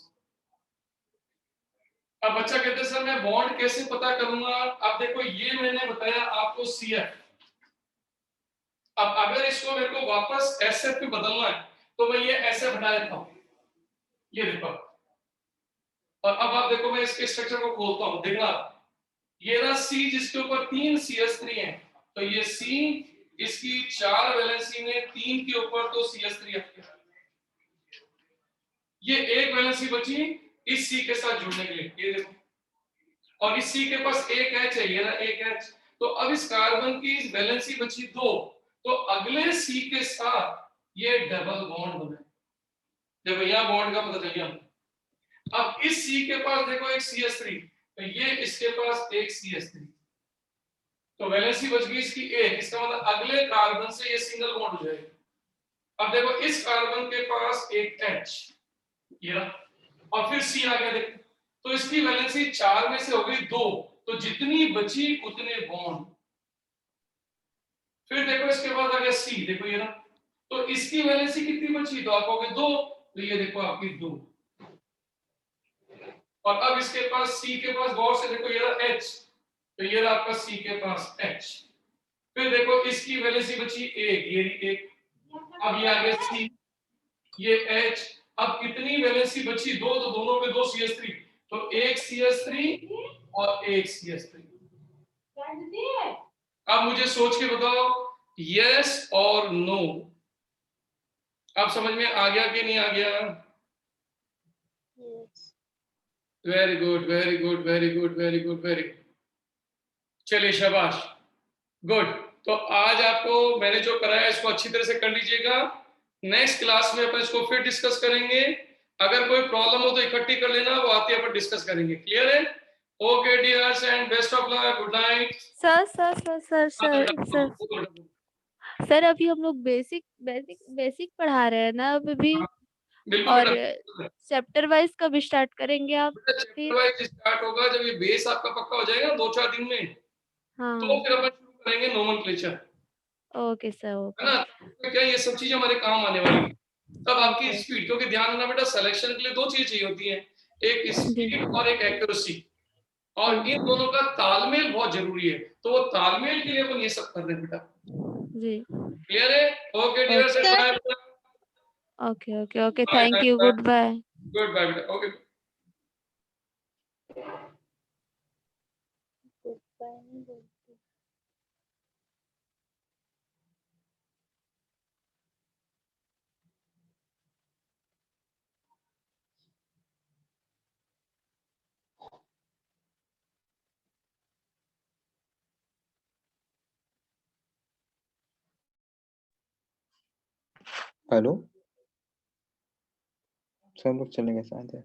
अब बच्चा कहते सर मैं बॉन्ड कैसे पता करूंगा। अब देखो ये मैंने बताया आपको CF, अब अगर इसको मेरे को वापस एसएफ में बदलना है तो मैं ये एसएफ हटा देता हूं, ये देखो। और अब आप देखो मैं इसके स्ट्रक्चर को खोलता हूं, देखना ये ना सी जिसके ऊपर 3 CS3 है, तो ये सी इसकी 4 वैलेंसी में 3 के ऊपर तो CS3 है, ये एक वैलेंसी बची इस सी के साथ जुड़ने के लिए, ये देखो। और इस सी के पास एक H है, ये ना एक H, तो अब इस कार्बन की वैलेंसी बची 2, तो अगले सी के साथ ये डबल बॉन्ड बने। देखो यहाँ बॉन्ड का पता चल गया। अब इस सी के पास देखो एक CS3, तो ये इसके पास एक CS3, तो वैलेंसी बच गई इसकी एक, इसका मतलब अगले कार्बन से ये सिंगल बॉन्ड हो जाएगा। अब देखो इस कार्बन के पास एक H, ये रहा, और फिर सी आ गया देखो, तो इसकी वैलेंसी 4 में से हो गई 2, तो जितनी बची उतने बॉन्ड। फिर देखो इसके बाद आ गया सी, देखो ये ना, तो इसकी वैलेंसी कितनी बची, तो आप कहोगे 2, तो ये देखो आपकी 2। और अब इसके पास सी के पास गौर से देखो ये रहा H, तो ये रहा आपका सी के पास H। फिर देखो इसकी वैलेंसी बची 1, ये रही 1, अब ये आ गया सी, ये H, अब कितनी वैलेंसी बची 2, तो दोनों में 2 CS3, तो एक CS3 और एक CS3। अब मुझे सोच के बताओ यस और नो, अब समझ में आ गया कि नहीं आ गया? Very good very good very good very good very good, चलिए शाबाश, गुड। तो आज आपको मैंने जो कराया इसको अच्छी तरह से कर लीजिएगा, नेक्स्ट क्लास में अपन इसको फिर डिस्कस करेंगे। अगर कोई प्रॉब्लम हो तो इकट्ठी कर लेना, वो आते अपन डिस्कस करेंगे। क्लियर है? Okay dears and best of luck, good night. Sir अभी हम लोग बेसिक पढ़ा रहे हैं ना अभी, बिल्कुल और बेटा, चैप्टर वाइज कब स्टार्ट करेंगे आप? चैप्टर वाइज स्टार्ट होगा जब ये बेस आपका पक्का हो जाएगा 2-4 दिन में, हाँ तो फिर अपन शुरू करेंगे नोमेनक्लेचर, ओके सर है ओके। ना? तो क्या ये सब चीजें हमारे काम आने वाली है। तब आपकी स्पीड, क्योंकि ध्यान रखना बेटा सिलेक्शन के लिए 2 चीजें चाहिए होती हैं, एक स्पीड और एक एक्यूरेसी, और इन दोनों का तालमेल बहुत जरूरी है, तो वो तालमेल के लिए अपन ये सब कर रहे हैं बेटा। जी क्लियर है? Okay dear sir, bye okay okay okay, thank you, goodbye. Goodbye बेटा, ओके। हेलो, सब लोग चले गए शायद।